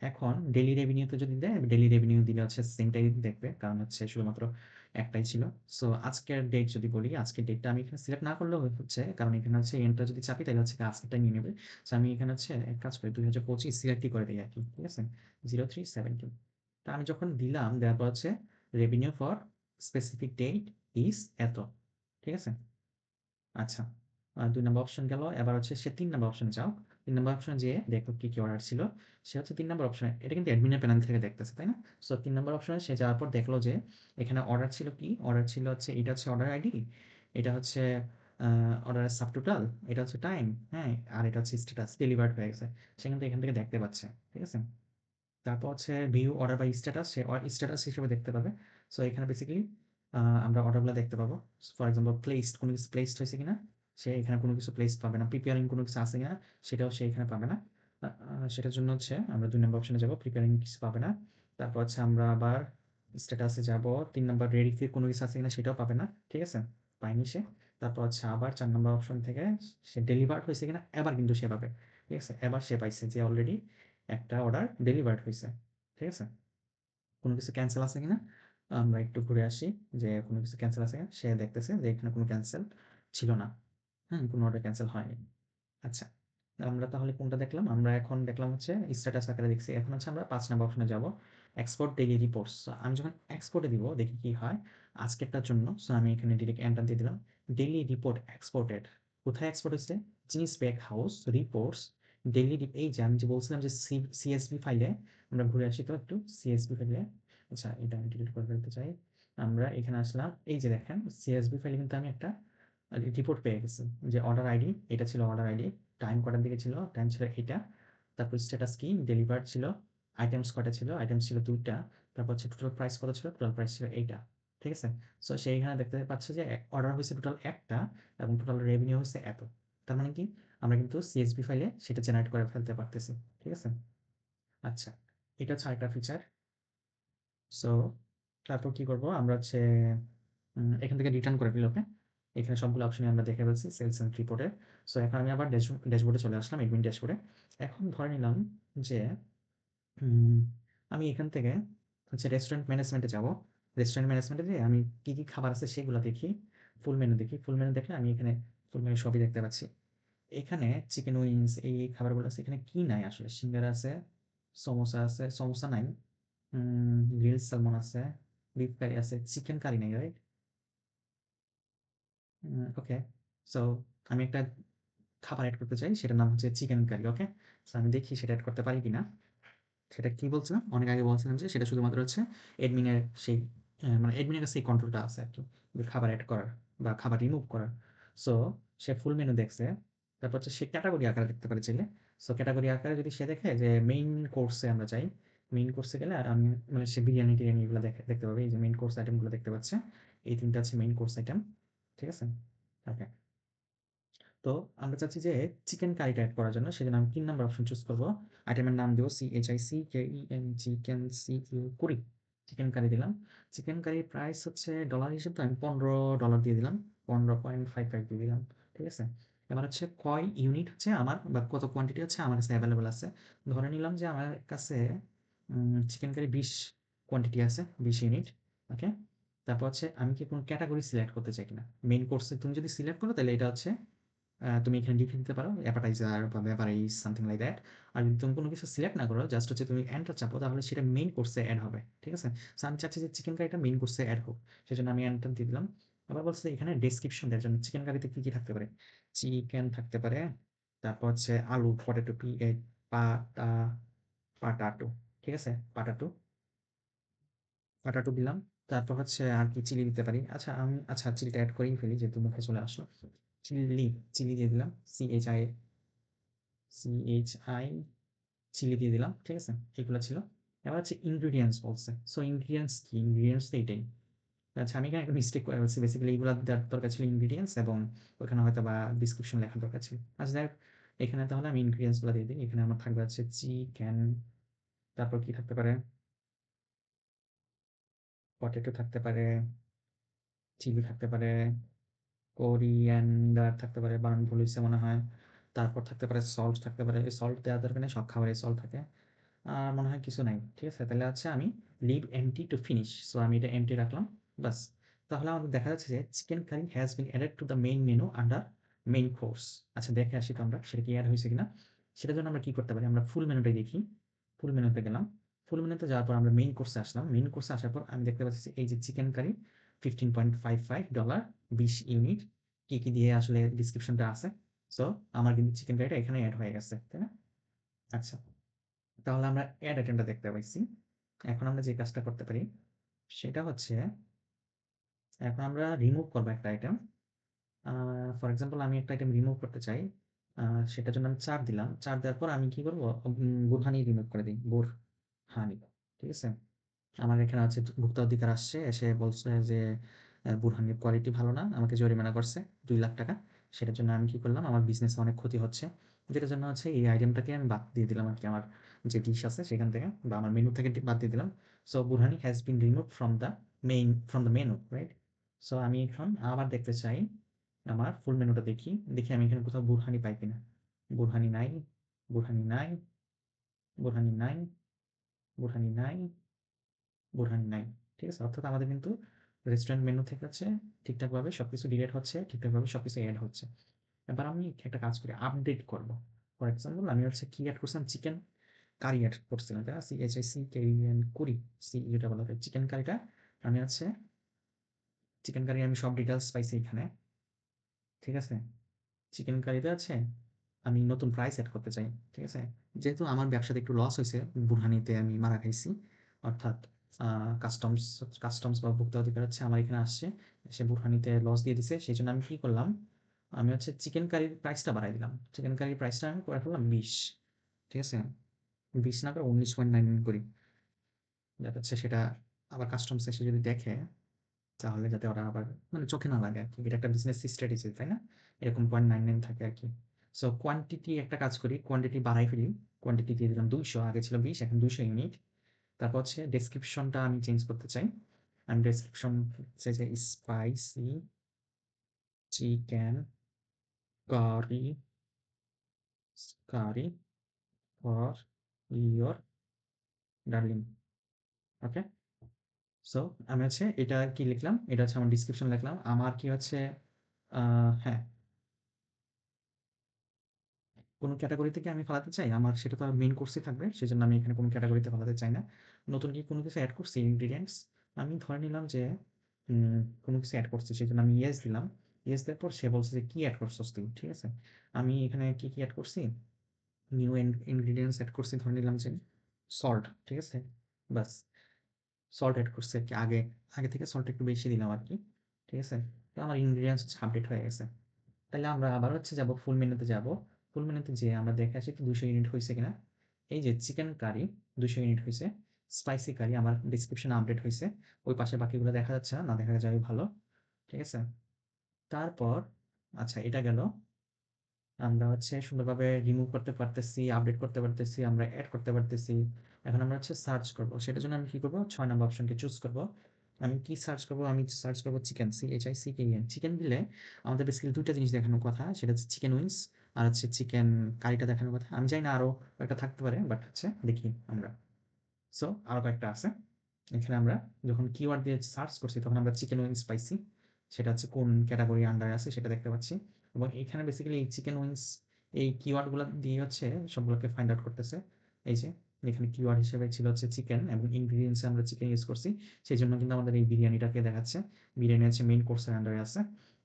এখন ডেইলি রেভিনিউতে যদি দেয়, ডেইলি রেভিনিউ দিলে হচ্ছে সেমটাই দেখবে। কারণ হচ্ছে শুধুমাত্র একটাই ছিল। সো আজকের ডেট যদি বলি, আজকের ডেটটা আমি এখানে সিলেক্ট না করলেও হচ্ছে। কারণ এখানে হচ্ছে এন্টার যদি চাপি তাহলে হচ্ছে আজকেরটাই নিয়ে নেবে। সো আমি এখানে হচ্ছে এক কাজ করি ২০২৫ সিলেক্টই করে দেই আরকি। ঠিক আছে? 0317 তো আমি যখন দিলাম, দেওয়ার পর হচ্ছে রেভিনিউ ফর স্পেসিফিক ডেট ইস এত। ঠিক আছে? আচ্ছা। ২ নাম্বার অপশন গেল। এবার হচ্ছে সে ৩ নাম্বার অপশনে যাও। ৩ নাম্বার অপশনে যেয়ে দেখো কি অর্ডার ছিল। সে হচ্ছে ৩ নাম্বার অপশনে এটা কিন্তু অ্যাডমিনের প্যানেল থেকে দেখতেছে, তাই না? সো ৩ নাম্বার অপশনে সে যাওয়ার পর দেখলো যে এখানে অর্ডার ছিল কি? অর্ডার ছিল হচ্ছে এটা হচ্ছে অর্ডার আইডি, এটা হচ্ছে অর্ডারের সাবটোটাল, এটা হচ্ছে টাইম, হ্যাঁ? আর এটা হচ্ছে স্ট্যাটাস ডেলিভার্ড হয়ে গেছে। সে কিন্তু এখান থেকে দেখতে পাচ্ছে। ঠিক আছে? তারপর হচ্ছে ভিউ অর্ডার বাই স্ট্যাটাস সে স্ট্যাটাস হিসেবে দেখতে পাবে। সো এখানে বেসিক্যালি আমরা অর্ডারগুলো দেখতে পাবো। ফর এক্সাম্পল প্লেসড কোনো কিছু প্লেসড হয়েছে কিনা সে এখানে কোনো কিছু প্লেসড পাবে না। প্রিপেয়ারিং কোনো কিছু আছে কিনা সেটাও সে এখানে পাবে না। সেটার জন্য হচ্ছে আমরা ২ নম্বর অপশনে যাব। প্রিপেয়ারিং কিছু পাবে না। তারপর হচ্ছে আমরা আবার স্ট্যাটাসে যাব। ৩ নাম্বার রেডিতে কোনো কিছু আছে কিনা সেটাও পাবে না। ঠিক আছে? পায়নি সে। তারপর হচ্ছে আবার ৪ নাম্বার অপশন থেকে সে ডেলিভার্ড হয়েছে কিনা এবার কিন্তু সে পাবে। ঠিক আছে? এবার সে পাইছে যে অলরেডি একটা অর্ডার ডেলিভার্ড হইছে। ঠিক আছে? কোনো কিছু ক্যানসেল আছে কিনা? আমরা একটু ঘুরে আসি যে কোনো কিছু ক্যানসেল আছে কিনা? সে দেখতেছে যে এখানে কোনো ক্যানসেল ছিল না। হুম? কোনো অর্ডার ক্যানসেল হয়নি। আচ্ছা। আমরা তাহলে কোনটা দেখলাম? আমরা এখন দেখলাম হচ্ছে স্ট্যাটাস আকারে দেখছি। এখন হচ্ছে আমরা ৫ নাম্বার অপশনে যাব। Export daily reports. সো আমি যখন এক্সপোর্ট এ দিব দেখি কি হয়। আজকেরটার জন্য সো আমি এখানে ডিরেক্ট এন্টার দিয়ে দিলাম। Daily report exported. কোথায় এক্সপোর্ট হইছে? জিনিস বেক হাউস রিপোর্টস ডেইলি এই যে আমি যে বলছিলাম যে সিএসভি ফাইলে আমরা ঘুরে আসি তো একটু সিএসভি ফাইলে। আচ্ছা এটা আমি ডিলিট করে ফেলতে চাই। আমরা এখানে আসলাম। এই যে দেখেন সিএসভি ফাইলে কিন্তু আমি একটা রিপোর্ট পেয়ে গেছি। যে অর্ডার আইডি এটা ছিল অর্ডার আইডি। টাইম কটার দিকে ছিল? টাইম ছিল এটা। তারপর স্ট্যাটাস কি? ডেলিভার্ড ছিল। আইটেমস কয়টা ছিল? আইটেমস ছিল ২ টা। তারপর হচ্ছে টোটাল প্রাইস কত ছিল? টোটাল প্রাইস ছিল এইটা। ঠিক আছে? সো সে এখানে দেখতে পাচ্ছে যে অর্ডার হইছে টোটাল ১ টা এবং টোটাল রেভিনিউ হইছে এত। তার মানে কি? আমরা কিন্তু সিএসভি ফাইলে সেটা জেনারেট করে ফেলতে পারতেছি। ঠিক আছে? আচ্ছা। এটা হচ্ছে আরেকটা ফিচার। সো তারপর কি করব আমরা হচ্ছে এখান থেকে রিটার্ন করে ফেলি। ওকে, এখানে সবগুলো অপশনই আমরা দেখে ফেলছি সেলস এন্ড রিপোর্টে। সো এখন আমি আবার ড্যাশবোর্ডে চলে আসলাম, এডমিন ড্যাশবোর্ডে। এখন ধরে নিলাম যে উম, আমি এখান থেকে হচ্ছে রেস্টুরেন্ট ম্যানেজমেন্টে যাব। রেস্টুরেন্ট ম্যানেজমেন্টে যেয়ে আমি কি কি খাবার আছে সেগুলো দেখি, ফুল মেনু দেখি। ফুল মেনু দেখলে আমি এখানে ফুল মেনু সবই দেখতে পাচ্ছি। এখানে চিকেন উইংস এই খাবারগুলো আছে, এখানে কি নাই আসলে? সিঙ্গারা আছে, সমোসা আছে, সমোসা নাই, গ্রিল স্যালমন আছে, বিফ কারি আছে, চিকেন কারি নাই, রাইট? ওকে, সো আমি একটা খাবার অ্যাড করতে চাই, সেটার নাম হচ্ছে চিকেন কারি। ওকে, সো আমি দেখি সেটা অ্যাড করতে পারি কিনা। সেটা কি বলছিলাম, অনেক আগে বলছিলাম যে সেটা শুধুমাত্র হচ্ছে এডমিনের সেই মানে এডমিনের কাছে এই কন্ট্রোলটা আছে আর কি, যে খাবার অ্যাড করার বা খাবার রিমুভ করার। সো সে ফুল মেনু দেখছে, তারপর হচ্ছে সে ক্যাটাগরি আকারে দেখতে পারে চাইলে। সো ক্যাটাগরি আকারে যদি সে দেখে যে মেইন কোর্সে আমরা চাই, মেইন কোর্সে গেলে আর আমি মানে সে বিরিয়ানি টিরিয়ানি এগুলো দেখতে পাবে। এই যে মেইন কোর্স আইটেমগুলো দেখতে পাচ্ছে, এই তিনটা হচ্ছে মেইন কোর্স আইটেম। ঠিক আছে, ওকে। তো আমরা চাচ্ছি যে চিকেন কারিটা এড করার জন্য, সেজন্য আমি ৩ নাম্বার অপশন চুজ করব। আইটেমের নাম দেব CHICKEN, চিকেন CU কুরি। চিকেন কারি দিলাম। চিকেন কারির প্রাইস হচ্ছে ডলার হিসেবে তো আমি $15 দিয়ে দিলাম। 15.55 দিয়ে দিলাম। ঠিক আছে? এবার হচ্ছে কয় ইউনিট হচ্ছে আমার বা কত কোয়ান্টিটি হচ্ছে আমার কাছে এভেলেবল আছে। ধরে নিলাম যে আমার কাছে চিকেন কারি 20 কোয়ান্টিটি আছে, 20 ইউনিট। ওকে? তারপর হচ্ছে আমি কি কোনো ক্যাটেগরি সিলেক্ট করতে চাই কিনা? মেইন কোর্সে তুমি যদি সিলেক্ট করো তাহলে এটা হচ্ছে তুমি এখানে লিখে দিতে পারো অ্যাপাটাইজার বা বেভারেজ সামথিং লাইক দ্যাট। আর যদি তুমি কোনো কিছু সিলেক্ট না করো, জাস্ট হচ্ছে তুমি এন্টার চাপো, তাহলে সেটা মেইন কোর্সে অ্যাড হবে। ঠিক আছে? সো আমি চাচ্ছি যে চিকেন কারিটা মেইন কোর্সে অ্যাড হোক, সেজন্য আমি এন্টার দিয়ে দিলাম। আবার বলছে এখানে ডেসক্রিপশন দেওয়ার জন্য চিকেন কারিতে কি কি থাকতে পারে। চিকেন থাকতে পারে, তারপর হচ্ছে আলু, পটেটো, পাটা পাটাটো। ঠিক আছে, পাটাটো, পাটাটো দিলাম। তারপর হচ্ছে আর কি চিলি দিতে পারি। আচ্ছা আমি চিলিটা অ্যাড করেই ফেলি যেহেতু মুখে চলে আসলো। চিলি, চিলি দিয়ে দিলাম। CHI চিলি দিয়ে দিলাম। ঠিক আছে? এগুলো ছিল। এবার হচ্ছে ইনগ্রিডিয়েন্টস বলছে। সো ইনগ্রিডিয়েন্টস কি? ইনগ্রিডিয়েন্টস তো এটাই। আচ্ছা আমি এখানে একটা মিস্টেক করে ফেলছি। বেসিক্যালি এগুলো দেওয়ার দরকার ছিল ইনগ্রিডিয়েন্টস, এবং ওখানে হয়তো বা ডিসক্রিপশন লেখার দরকার ছিল। আচ্ছা যাই হোক, এখানে তাহলে আমি ইনগ্রিডিয়েন্টস গুলো দিয়ে দিই। এখানে আমার থাকবে হচ্ছে চিকেন, তারপর কি থাকতে পারে, পটেটো থাকতে পারে, চিলি থাকতে পারে, কোরিয়ান্ডার থাকতে পারে, বানান ভুল হইছে মনে হয়। তারপর থাকতে পারে সল্ট থাকতে পারে। এই সল্ট দেওয়ার দরকার নেই, সব খাবারে সল্ট থাকে। আর মনে হয় কিছু নাই। ঠিক আছে? তাহলে হচ্ছে আমি leave empty to finish. So আমি এটা এমটি রাখলাম। বাস। তাহলে আমাদের দেখা যাচ্ছে যে chicken curry has been added to the main menu under main course. আচ্ছা দেখে আসি তো আমরা সেটা কি অ্যাড হয়েছে কিনা। সেটার জন্য আমরা কি করতে পারি, আমরা ফুল মেনুটাই দেখি। ফুল মেনুতে গেলাম। ফুল মেনুতে যাওয়ার পর আমরা মেইন কোর্সে আসলাম। মেইন কোর্সে আসার পর আমি দেখতে পাচ্ছি এই যে চিকেন কারি $15.55, 20 ইউনিট, কি কি দিয়ে আসলে ডিসক্রিপশনটা আছে। সো আমার কিন্তু চিকেন কারিটা এখানে অ্যাড হয়ে গেছে, তাই না? আচ্ছা, তাহলে আমরা অ্যাড আইটেমটা দেখতে পাইছি। এখন আমরা যে কাজটা করতে পারি সেটা হচ্ছে, এখন আমরা রিমুভ করবো একটা আইটেম। ফর এক্সাম্পল আমি একটা আইটেম রিমুভ করতে চাই। সেটার জন্য আমি 4 দিলাম। 4 দেওয়ার পর আমি কি করবো, বুরহানি রিমুভ করে দিই, বুরহানি। ঠিক আছে? আমার এখানে আছে ভোক্তা অধিকার আসছে, এসে বলছে যে বুরহানির কোয়ালিটি ভালো না, আমাকে জরিমানা করছে $2 লাখ। সেটার জন্য আমি কি করলাম, আমার বিজনেসে অনেক ক্ষতি হচ্ছে, যেটার জন্য হচ্ছে এই আইটেমটাকে আমি বাদ দিয়ে দিলাম আর কি, আমার যে ডিশ আছে সেখান থেকে বা আমার মেনু থেকে বাদ দিয়ে দিলাম। So borhani has been remove from the menu, right? So আমি এখন আবার দেখতে চাই, আমার ফুল মেনুটা দেখি, দেখি আমি এখানে কোথাও বুরহানি পাই কিনা। বুরহানি নাই, বুরহানি নাই, বুরহানি নাই, বুরহানি নাই, বোরহানি নাই। ঠিক আছে? অর্থাৎ আমাদের কিন্তু রেস্টুরেন্ট মেনু থেকে হচ্ছে ঠিকঠাকভাবে সবকিছু ডিলিট হচ্ছে, ঠিকঠাকভাবে সবকিছু এড হচ্ছে। এবার আমি একটা কাজ করি, আপডেট করব। ফর এক্সাম্পল আমি হচ্ছে কি এড করছিলাম, চিকেন কারি এড করছিলাম, তাই না? CHICKEN কুরি, যেটা বলা হয় চিকেন কারিটা। আমি হচ্ছে চিকেন কারি আমি সব ডিটেলস পাইছি এখানে। ঠিক আছে? চিকেন কারিতে আছে আমি নতুন প্রাইস এড করতে চাই। ঠিক আছে? যেহেতু আমার ব্যবসাতে একটু লস হয়েছে, বুরহানিতে আমি মারা খাইছি, অর্থাৎ কাস্টমস কাস্টমস বা ভোক্তা অধিকার হচ্ছে আমার এখানে আসছে, সে বুরহানিতে লস দিয়ে দিছে। সেই জন্য আমি কি করলাম, আমি হচ্ছে চিকেন কারির প্রাইসটা বাড়াই দিলাম। চিকেন কারির প্রাইসটা আমি করে ফেললাম 20। ঠিক আছে? 20 না করে 19.99 করি, যাতে হচ্ছে সেটা আবার কাস্টমস এসে যদি দেখে, তাহলে যাতে ওরা আবার মানে চোখে না লাগে আর কি। এটা একটা বিজনেস স্ট্র্যাটেজি, তাই না? এরকম 0.99 থাকে আর কি। সো কোয়ান্টিটি একটা কাজ করি, কোয়ান্টিটি বাড়াই ফেলি। কোয়ান্টিটি দিয়ে দিলাম 200, আগে ছিল 20, এখন 200 ইউনিট। তারপর হচ্ছে ডেসক্রিপশনটা আমি চেঞ্জ করতে চাই। আমি ডেসক্রিপশন হচ্ছে যে spicy chicken curry curry for your darling. Okay, so আমি হচ্ছে এটা কি লিখলাম, এটা হচ্ছে আমার ডিসক্রিপশন লিখলাম। আমার কি হচ্ছে হ্যাঁ, কোনো ক্যাটাগরি থেকে আমি ফেলাতে চাই, আমার সেটা তো আর মেইন কোর্সই থাকবে, সেজন্য আমি এখানে কোনো ক্যাটাগরিতে ফেলাতে চাই না। নতুন কি কোনো কিছু অ্যাড করছি ইনগ্রিডিয়েন্টস, আমি ধরে নিলাম যে কোনো কিছু অ্যাড করছি, সেজন্য আমি ইয়েস দিলাম। ইয়েস দেওয়ার পর সে বলছে যে কি অ্যাড করছস তুই, ঠিক আছে। আমি এখানে কি কি অ্যাড করছি, নিউ ইনগ্রিডিয়েন্টস অ্যাড করছি, ধরে নিলাম যে সল্ট, ঠিক আছে, বাস সল্ট এড করছি আর কি। আগে আগে থেকে সল্ট একটু বেশি দিলাম আর কি, ঠিক আছে। তো আমার ইনগ্রিডিয়েন্টস আপডেট হয়ে গেছে। তাহলে আমরা আবার হচ্ছে যাব ফুল মেনুতে যাব। ফুল মেনুতে যেয়ে আমরা দেখে আসি তো 200 ইউনিট হয়েছে কিনা। এই যে চিকেন কারি 200 ইউনিট হয়েছে, স্পাইসি কারি আমার ডিসক্রিপশন আপডেট হয়েছে। ওই পাশে বাকিগুলো দেখা যাচ্ছে না, না দেখা যাবে ভালো, ঠিক আছে। তারপর আচ্ছা এটা গেল, আমরা হচ্ছে সুন্দরভাবে রিমুভ করতে পারতেছি, আপডেট করতে পারতেছি, আমরা এড করতে পারতেছি। এখন আমরা হচ্ছে সার্চ করব, সেটার জন্য আমি কি করব, 6 নম্বর অপশনকে চুজ করব। আমি কি সার্চ করব, আমি সার্চ করব চিকেন, CHICKEN। চিকেন দিলে আমাদের বেসিক্যালি দুইটা জিনিস দেখানোর কথা, সেটা হচ্ছে চিকেন উইংস আর হচ্ছে চিকেন কারিটা দেখানোর কথা। আমি জানি না আরো একটা থাকতে পারে, বাট হচ্ছে দেখি আমরা। সো আরো কয়েকটা আছে। এখানে আমরা যখন কিওয়ার্ড দিয়ে সার্চ করছি তখন আমরা চিকেন উইংস পাইছি, সেটা হচ্ছে কোন ক্যাটাগরি আন্ডারে আছে সেটা দেখতে পাচ্ছি। এবং এখানে বেসিক্যালি এই চিকেন উইংস এই কিওয়ার্ডগুলো দিয়ে হচ্ছে সবগুলোকে ফাইন্ড আউট করতেছে। এই যে এখানে কিওয়ার্ড হিসেবে ছিল হচ্ছে চিকেন, এবং ইনগ্রিডিয়েন্টসে আমরা চিকেন ইউজ করছি, সেই জন্য কিন্তু আমাদের এই বিরিয়ানিটাকে দেখাচ্ছে। বিরিয়ানি হচ্ছে মেইন কোর্সের আন্ডারে আছে,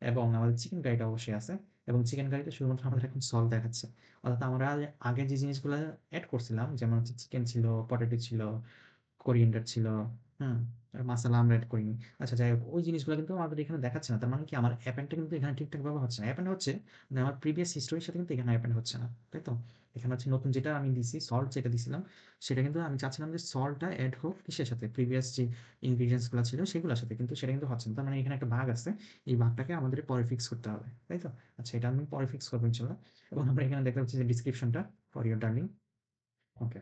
এবং আমাদের চিকেন কারিটা অবশ্যই আছে। এবং চিকেন কারিতে শুধুমাত্র আমাদের এখন সল্ট দেখাচ্ছে। অর্থাৎ আমরা আগে যে জিনিসগুলো অ্যাড করছিলাম, যেমন হচ্ছে চিকেন ছিল, পটেটো ছিল, কোরিয়েন্ডার ছিল, হুম? মাসালা আমরা এড করিনি। আচ্ছা যাই হোক, ওই জিনিসগুলো কিন্তু আমাদের এখানে দেখাচ্ছে না। তার মানে কি আমার অ্যাপেন্ডটা কিন্তু এখানে ঠিকঠাক ভাবে হচ্ছে না। অ্যাপেন্ড হচ্ছে, মানে আমার প্রিভিয়াস হিস্টোরির সাথে কিন্তু এখানে অ্যাপেন্ড হচ্ছে না। তাই তো? এখানে হচ্ছে নতুন যেটা আমি দিছি, সল্ট যেটা দিছিলাম, সেটা কিন্তু আমি চাচ্ছিলাম যে সল্টটা এড হোক কিসের সাথে? প্রিভিয়াস যে ইনগ্রিডিয়েন্টস গুলা ছিল সেগুলোর সাথে। কিন্তু সেটা কিন্তু হচ্ছে না। তার মানে এখানে একটা বাগ আছে। এই বাগটাকে আমাদের পরে ফিক্স করতে হবে। তাই তো? আচ্ছা এটা আমি পরে ফিক্স করব ইনশাআল্লাহ। এবং আমরা এখানে দেখতে পাচ্ছি যে ডেসক্রিপশনটা for your darling. Okay.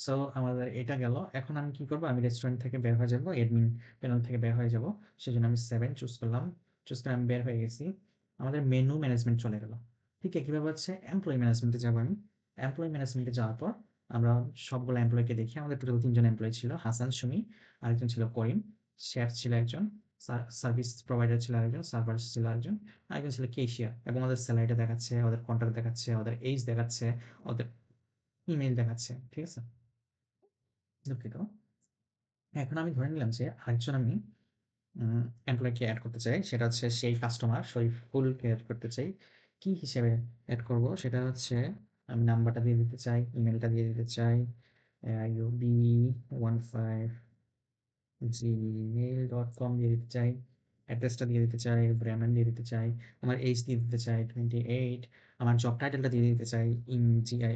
So আমাদের এটা গেল। এখন আমি কি করব, আমি রেস্টুরেন্ট থেকে বের হয়ে যাব, অ্যাডমিন প্যানেল থেকে বের হয়ে যাব। সেজন্য আমি 7 চুজ করলাম। চুজ করে আমি বের হয়ে গেছি। আমাদের মেনু ম্যানেজমেন্ট চলে গেল। ঠিক একইভাবে হচ্ছে এমপ্লয়ি ম্যানেজমেন্টে যাব আমি। এমপ্লয়ি ম্যানেজমেন্টে যাওয়ার পর আমরা সবগুলো এমপ্লয়িকে দেখি। আমাদের টোটাল ৩ জন এমপ্লয়ি ছিল। হাসান, সুমি, আরেকজন ছিল করিম, শেফ ছিল একজন, সার্ভিস প্রোভাইডার ছিল আরেকজন, সার্ভার ছিল আরেকজন, আরেকজন ছিল কেশিয়ার। এবং ওদের স্যালারিটা দেখাচ্ছে, ওদের কন্ট্রাক্ট দেখাচ্ছে, ওদের এইজ দেখাচ্ছে, ওদের ইমেইল দেখাচ্ছে। ঠিক আছে? দুঃখিত। এখন আমি ধরে নিলাম যে আরেকজন আমি এমপ্লয়িকে এড করতে চাই, সেটা হচ্ছে সেই কাস্টমার শরীফুলকে এড করতে চাই। কি হিসেবে এড করব, সেটা হচ্ছে আমি নাম্বারটা দিয়ে দিতে চাই, ইমেলটা দিয়ে দিতে চাই, iub15@gmail.com দিয়ে দিতে চাই, অ্যাড্রেসটা দিয়ে দিতে চাই, ব্রাহ্মণ দিয়ে দিতে চাই, আমার এইজ দিয়ে দিতে চাই 28, আমার জব টাইটেলটা দিয়ে দিতে চাই ইঞ্জিনিয়ার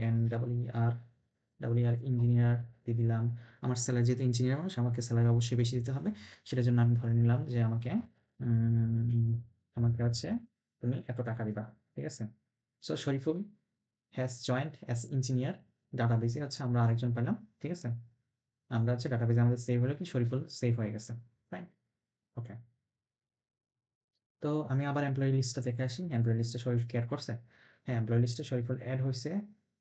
ইঞ্জিনিয়ার দিয়ে দিলাম। আমার স্যালারি যেহেতু ইঞ্জিনিয়ার মানুষ, আমাকে স্যালারি অবশ্যই বেশি দিতে হবে। সেটার জন্য আমি ধরে নিলাম যে উম, আমাকে হচ্ছে তুমি এত টাকা দিবা, ঠিক আছে। So Shariful has joined as engineer. ডাটাবেসে হচ্ছে আমরা আরেকজন পেলাম, ঠিক আছে। আমরা হচ্ছে ডাটাবেসে আমাদের সেভ হলো কি, শরীফুল সেভ হয়ে গেছে। ফাইন, ওকে। তো আমি আবার এমপ্লয়ি লিস্টটা দেখে আসি, এমপ্লয়ি লিস্টে শরীফকে অ্যাড করছে। হ্যাঁ, এমপ্লয়ি লিস্টে শরীফুল অ্যাড হয়েছে।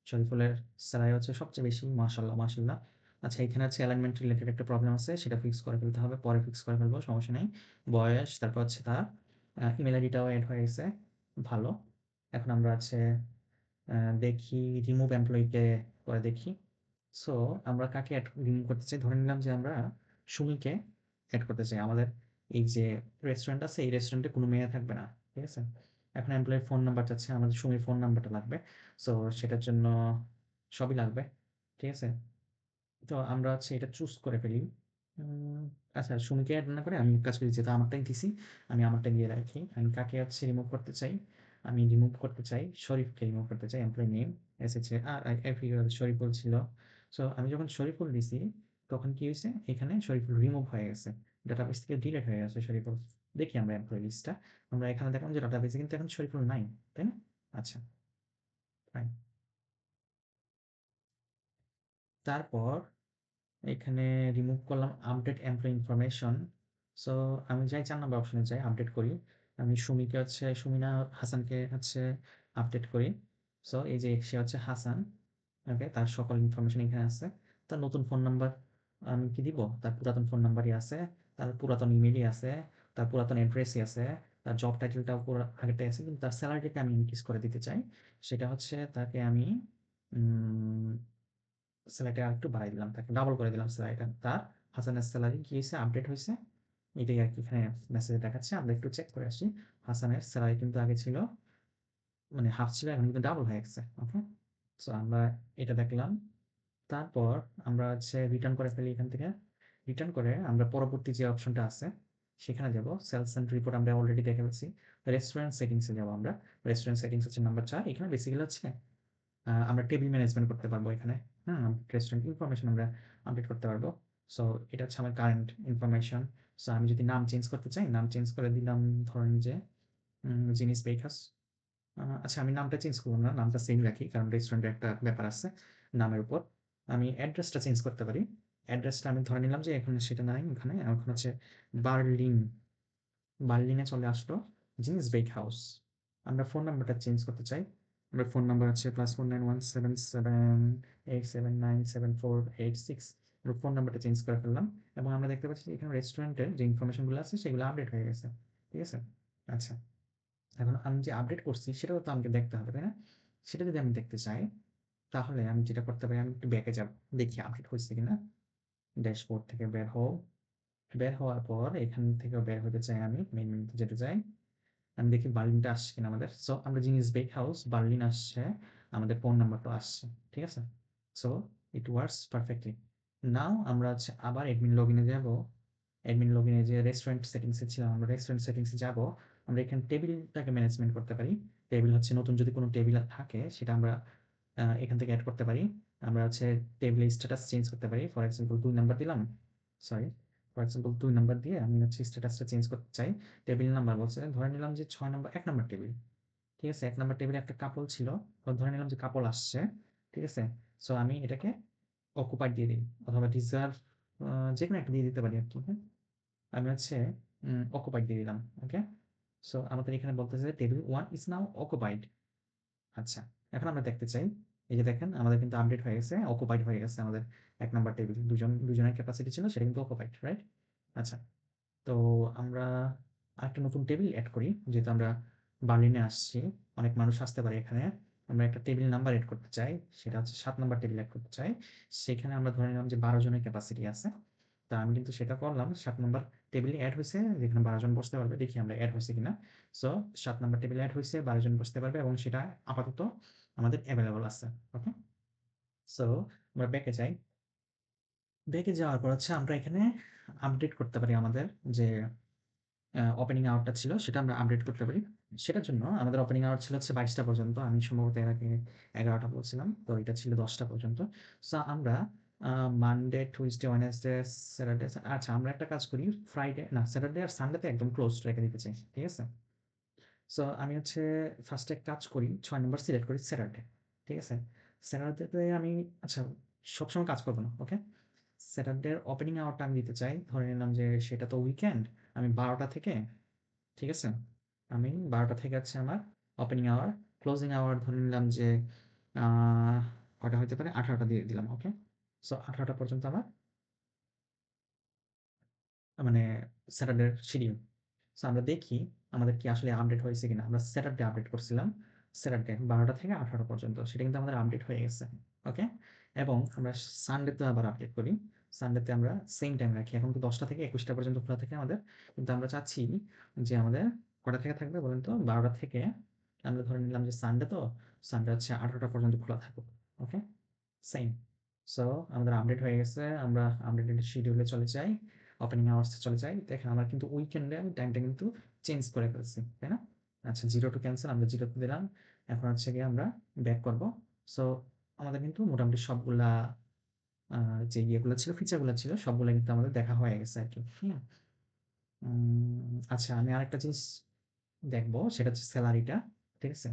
শরীফুলের স্যালারি হচ্ছে সবচেয়ে বেশি, মাশাল্লাহ মাশাল্লাহ। আচ্ছা এখানে হচ্ছে অ্যালাইনমেন্ট রিলেটেড একটা প্রবলেম আছে, সেটা ফিক্স করে ফেলতে হবে, পরে ফিক্স করে ফেলবো, সমস্যা নেই। বয়স, তারপর হচ্ছে তার ইমেল আইডিটাও অ্যাড হয়ে গেছে, ভালো। এখন আমরা আছে দেখি রিমুভ এমপ্লয়িকে করে দেখি। সো আমরা কাকে রিমুভ করতে চাই, ধরে নিলাম যে আমরা সুমিকে অ্যাড করতে চাই। আমাদের এই যে রেস্টুরেন্ট আছে, এই রেস্টুরেন্টে কোনো মেয়ে থাকবে না, ঠিক আছে। এখন এমপ্লয়ের ফোন নাম্বার চাচ্ছে, আমাদের সুমির ফোন নাম্বারটা লাগবে। সো সেটার জন্য সবই লাগবে, ঠিক আছে। তো আমরা হচ্ছে এটা চুজ করে ফেলি। উম, আচ্ছা সুমিকে অ্যাড না করে আমি কাজ করি, যেহেতু আমারটাই দিছি, আমি আমারটা দিয়ে রাখি। আমি কাকে হচ্ছে রিমুভ করতে চাই, আমি রিমুভ করতে চাই শরীফকে রিমুভ করতে চাই। এমপ্লয় নেম এসেছে আর শরীফুল ছিল। সো আমি যখন শরীফুল দিছি তখন কি হয়েছে, এখানে শরীফুল রিমুভ হয়ে গেছে, ডাটাবেস থেকে ডিলিট হয়ে গেছে শরীফুল। দেখি আমরা এমপ্লয় লিস্টটা, আমরা এখানে দেখলাম যে ডাটাবেসে কিন্তু এখন শরীফুল নাই, তাই না? আচ্ছা, ফাইন। তারপর এখানে রিমুভ করলাম আপডেট এমপ্লয় ইনফরমেশন। সো আমি যাই ৪ নাম্বার অপশনে যাই, আপডেট করি। আমি সুমিনা হাসানকে হচ্ছে আপডেট করি। সো এই যে সে হচ্ছে হাসান। ওকে? তার সকল ইনফরমেশন এখানে আছে। তার নতুন ফোন নাম্বার আমি কি দিব? তার পুরাতন ফোন নাম্বারই আছে, তার পুরাতন ইমেইলই আছে, তার পুরাতন অ্যাড্রেসই আছে, তার জব টাইটেলটাও পুরা আগেরটাই আছে। কিন্তু তার সেলারিটা আমি ইনক্রিজ করে দিতে চাই। সেটা হচ্ছে তাকে আমি উম সেলারিটা আরেকটু বাড়াই দিলাম। তাকে ডাবল করে দিলাম সেলারিটা। তার হাসানের সেলারি কি হইছে? আপডেট হইছে। এটাই আরকি এখানে মেসেজে দেখাচ্ছে। আমরা একটু চেক করে আসি। হাসানের সেলারি কিন্তু আগে ছিল মানে হাফ ছিল, এখন কিন্তু ডাবল হয়ে গেছে। ওকে? সো আমরা এটা দেখলাম। তারপর আমরা হচ্ছে রিটার্ন করে ফেলি এখান থেকে। রিটার্ন করে আমরা পরবর্তী যে অপশনটা আছে সেখানে যাব। সেলস এন্ড রিপোর্ট আমরা অলরেডি দেখে ফেলছি। রেস্টুরেন্ট সেটিংস এ যাব আমরা। রেস্টুরেন্ট সেটিংস হচ্ছে নাম্বার ৪। এখানে বেসিক্যালি হচ্ছে আমরা টেবিল ম্যানেজমেন্ট করতে পারবো এখানে। রেস্টুরেন্ট ইনফরমেশন আমরা আপডেট করতে পারবো। সো এটা হচ্ছে আমার কারেন্ট ইনফরমেশন। সো আমি যদি নাম চেঞ্জ করতে চাই, নাম চেঞ্জ করে দিলাম ধরেন যে জিনিস বেকাস। আচ্ছা, আমি নামটা চেঞ্জ করব না, নামটা সেম রাখি, কারণ রেস্টুরেন্টের একটা ব্যাপার আছে নামের উপর। আমি অ্যাড্রেসটা চেঞ্জ করতে পারি। অ্যাড্রেসটা আমি ধরে নিলাম যে এখন সেটা নাই ওখানে, এখন হচ্ছে বার্লিন। বার্লিনে চলে আসলো জিনিস বেক হাউস। আমরা ফোন নাম্বারটা চেঞ্জ করতে চাই। আমরা ফোন নাম্বার হচ্ছে +491778797486। আমরা ফোন নাম্বারটা চেঞ্জ করে ফেললাম এবং আমরা দেখতে পাচ্ছি এখানে রেস্টুরেন্টের যে ইনফরমেশনগুলো আছে সেগুলো আপডেট হয়ে গেছে। ঠিক আছে? আচ্ছা, এখন আমি যে আপডেট করছি সেটাও তো আমাকে দেখতে হবে, তাই না? সেটা যদি আমি দেখতে চাই তাহলে আমি যেটা করতে পারি, আমি একটু ব্যাকে যাব, দেখি আপডেট হয়েছে কিনা। ড্যাশবোর্ড থেকে বের হও। বের হওয়ার পর এখান থেকেও বের হতে চাই, আমি মেইন মেনুতে যেতে চাই। আমি দেখি বার্লিনটা আসছে কিনা আমাদের। সো আমরা জিনিস বেক হাউস বার্লিন আসছে, আমাদের ফোন নাম্বারটাও আসছে। ঠিক আছে? So it works perfectly. Now আমরা হচ্ছে আবার অ্যাডমিন লগইনে যাব। অ্যাডমিন লগইনে যে রেস্টুরেন্ট সেটিংসে ছিলাম, আমরা রেস্টুরেন্ট সেটিংসে যাব। আমরা এখানে টেবিলটাকে ম্যানেজমেন্ট করতে পারি। টেবিল হচ্ছে নতুন যদি কোনো টেবিল থাকে সেটা আমরা এখান থেকে এড করতে পারি। আমরা হচ্ছে টেবিলের স্ট্যাটাস চেঞ্জ করতে পারি। ফর এক্সাম্পল ২ নাম্বার দিলাম। সরি, ফর এক্সাম্পল ২ নাম্বার দিয়ে আমি হচ্ছে স্ট্যাটাসটা চেঞ্জ করতে চাই। টেবিল নাম্বার বলছে, ধরে নিলাম যে ৬ নাম্বার ১ নাম্বার টেবিল। ঠিক আছে? ১ নাম্বার টেবিলে একটা কাপল ছিল। তো ধরে নিলাম যে কাপল আসছে। ঠিক আছে? সো আমি এটাকে অকুপাইড দিয়ে দিই অথবা রিজার্ভ, যেকোনো একটা দিয়ে দিতে পারি আরকি। হ্যাঁ? আমি হচ্ছে অকুপাইড দিয়ে দিলাম। ওকে? সো আমাদের এখানে বলতেছে টেবিল 1 ইজ নাও অকুপাইড। আচ্ছা, এখন আমরা দেখতে চাই। এই যে দেখেন আমাদের কিন্তু আপডেট হয়ে গেছে, অকুপাইড হয়ে গেছে আমাদের ১ নাম্বার টেবিল। দুজনের ক্যাপাসিটি ছিল সেটা কিন্তু অকুপাইড, রাইট? আচ্ছা। তো আমরা আরেকটা নতুন টেবিল এড করি। যেহেতু আমরা বার্লিনে আসছি, অনেক মানুষ আসতে পারে এখানে। আমরা একটা টেবিল নাম্বার এড করতে চাই। সেটা হচ্ছে ৭ নাম্বার টেবিল এড করতে চাই। সেখানে আমরা ধরে নিলাম যে ১২ জনের ক্যাপাসিটি আছে। তা আমি কিন্তু সেটা করলাম। ৭ নাম্বার টেবিলে এড হইছে, যেখানে ১২ জন বসতে পারবে। দেখি আমরা এড হইছে কিনা। সো ৭ নাম্বার টেবিলে এড হইছে, ১২ জন বসতে পারবে এবং সেটা আপাতত আমাদের এভেইলেবল আছে। ওকে? সো আমরা ব্যাকে যাই। ব্যাকে যাওয়ার পর হচ্ছে আমরা এখানে আপডেট করতে পারি আমাদের যে ওপেনিং আওয়ারটা ছিল সেটা আমরা আপডেট করতে পারি। সেটার জন্য আমাদের ওপেনিং আওয়ার ছিল হচ্ছে ২২টা পর্যন্ত। আমি সম্ভবত এর আগে ১১টা বলছিলাম। তো এটা ছিল ১০টা পর্যন্ত। সো আমরা মানডে, টুইসডে, ওয়েডনেসডে, স্যাটারডে, আচ্ছা আমরা একটা কাজ করি, ফ্রাইডে না স্যাটারডে আর সানডেতে একদম ক্লোজড রেখে দিতে চাই। ঠিক আছে? সো আমি হচ্ছে ফার্স্টে কাজ করি ৬ নাম্বার সিলেক্ট করি স্যাটারডে। ঠিক আছে? স্যাটারডেতে আমি আচ্ছা সবসময় কাজ করব না। ওকে? স্যাটারডের ওপেনিং আওয়ারটা আমি দিতে চাই। ধরে নিলাম যে সেটা তো উইকেন্ড। আমি ১২টা থেকে, ঠিক আছে? আমি ১২টা থেকে হচ্ছে আমার ওপেনিং আওয়ার, ক্লোজিং আওয়ার ধরে নিলাম যে আ কয়টা হইতে পারে? ১৮টা দিয়ে দিলাম। ওকে? সো ১৮টা পর্যন্ত আমার মানে স্যাটারডের শিডিউল। সো আমরা দেখি আমাদের কি আসলে আপডেট হয়েছে কিনা। আমরা স্যাটারডে আপডেট করছিলাম। স্যাটারডে ১২টা থেকে ১৮ পর্যন্ত। সেটা কিন্তু আমাদের আপডেট হয়ে গেছে। ওকে? এবং আমরা সানডেতে আবার আপডেট করি। সানডেতে আমরা সেইম টাইম রাখি। এখন তো ১০টা থেকে ২১টা পর্যন্ত খোলা থাকে আমাদের। কিন্তু আমরা চাচ্ছি যে আমাদের কটা থেকে থাকবে বলেন তো? ১২টা থেকে আমরা ধরে নিলাম যে সানডে তো, সানডে হচ্ছে ১৮টা পর্যন্ত খোলা থাকুক। ওকে? সেইম। সো আমাদের আপডেট হয়ে গেছে। আমরা আপডেটেড শিডিউলে চলে যাই। ওপেনিং আওয়ার্স এ চলে যাই। দেখেন আমার কিন্তু উইকেন্ডে আমি টাইমটা কিন্তু চেঞ্জ করে ফেলছি। তাই না? আচ্ছা 0 টু ক্যানসেল আমরা 0 তে দিলাম। এখন হচ্ছে গিয়ে আমরা ব্যাক করব। সো আমাদের কিন্তু মোটামুটি সবগুলা আ যে ইয়েগুলা ছিল, ফিচার গুলা ছিল সবগুলা কিন্তু আমাদের দেখা হয়ে গেছে আরকি। হুম? আচ্ছা আমি আরেকটা জিনিস দেখব সেটা হচ্ছে সেলারিটা। ঠিক আছে?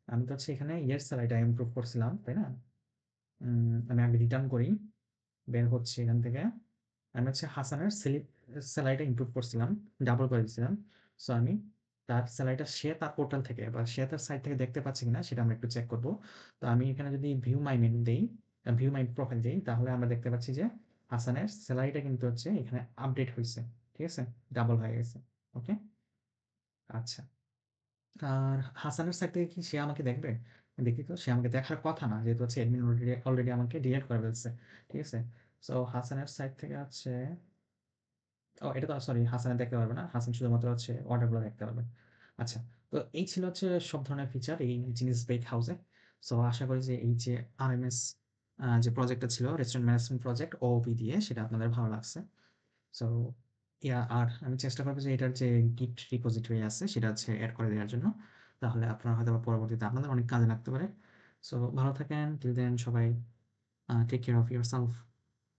আমি তো হচ্ছে এখানে ইয়ের সেলারিটা ইমপ্রুভ করছিলাম। তাই না? আমি আগে রিটার্ন করি। বের হচ্ছি এখান থেকে। আমি হচ্ছে হাসানের স্যালারিটা ইমপ্রুভ করছিলাম, ডাবল করে দিয়েছিলাম। সো আমি তার স্যালারিটা সে তার পোর্টাল থেকে বা সে তার সাইট থেকে দেখতে পাচ্ছে কিনা সেটা আমরা একটু চেক করব। তো আমি এখানে যদি ভিউ মাই মেনু দেই, ভিউ মাই প্রোফাইল দেই, তাহলে আমরা দেখতে পাচ্ছি যে হাসানের স্যালারিটা কিন্তু হচ্ছে এখানে আপডেট হয়েছে। ঠিক আছে? ডাবল হয়ে গেছে। ওকে? আচ্ছা। আর হাসানের সাইড থেকে কি সে আমাকে দেখবে? দেখি তো, সে আমাকে দেখার কথা না, যেহেতু হচ্ছে অ্যাডমিন অলরেডি আমাকে ডিলিট করে ফেলছে। ঠিক আছে? সো হাসানের সাইড থেকে হচ্ছে, ও এটা তো সরি, হাসানের দেখতে পারবে না। হাসান শুধুমাত্র হচ্ছে অর্ডারগুলো দেখতে পারবে। আচ্ছা। তো এই ছিল হচ্ছে সব ধরনের ফিচার এই জিনিস বেক হাউসে। সো আশা করি যে এই যে আরএমএস যে প্রজেক্টটা ছিল, রেস্টুরেন্ট ম্যানেজমেন্ট প্রজেক্ট ওওপি দিয়ে, সেটা আপনাদের ভালো লাগছে। সো আর আমি চেষ্টা করবো যে এটার যে গিট রিপোজিটরি আছে সেটা হচ্ছে এড করে দেওয়ার জন্য। তাহলে আপনারা হয়তো বা পরবর্তীতে আপনাদের অনেক কাজে লাগতে পারে। সো ভালো থাকেন, টিল দেন সবাই টেক কেয়ার অফ ইয়োরসেলফ।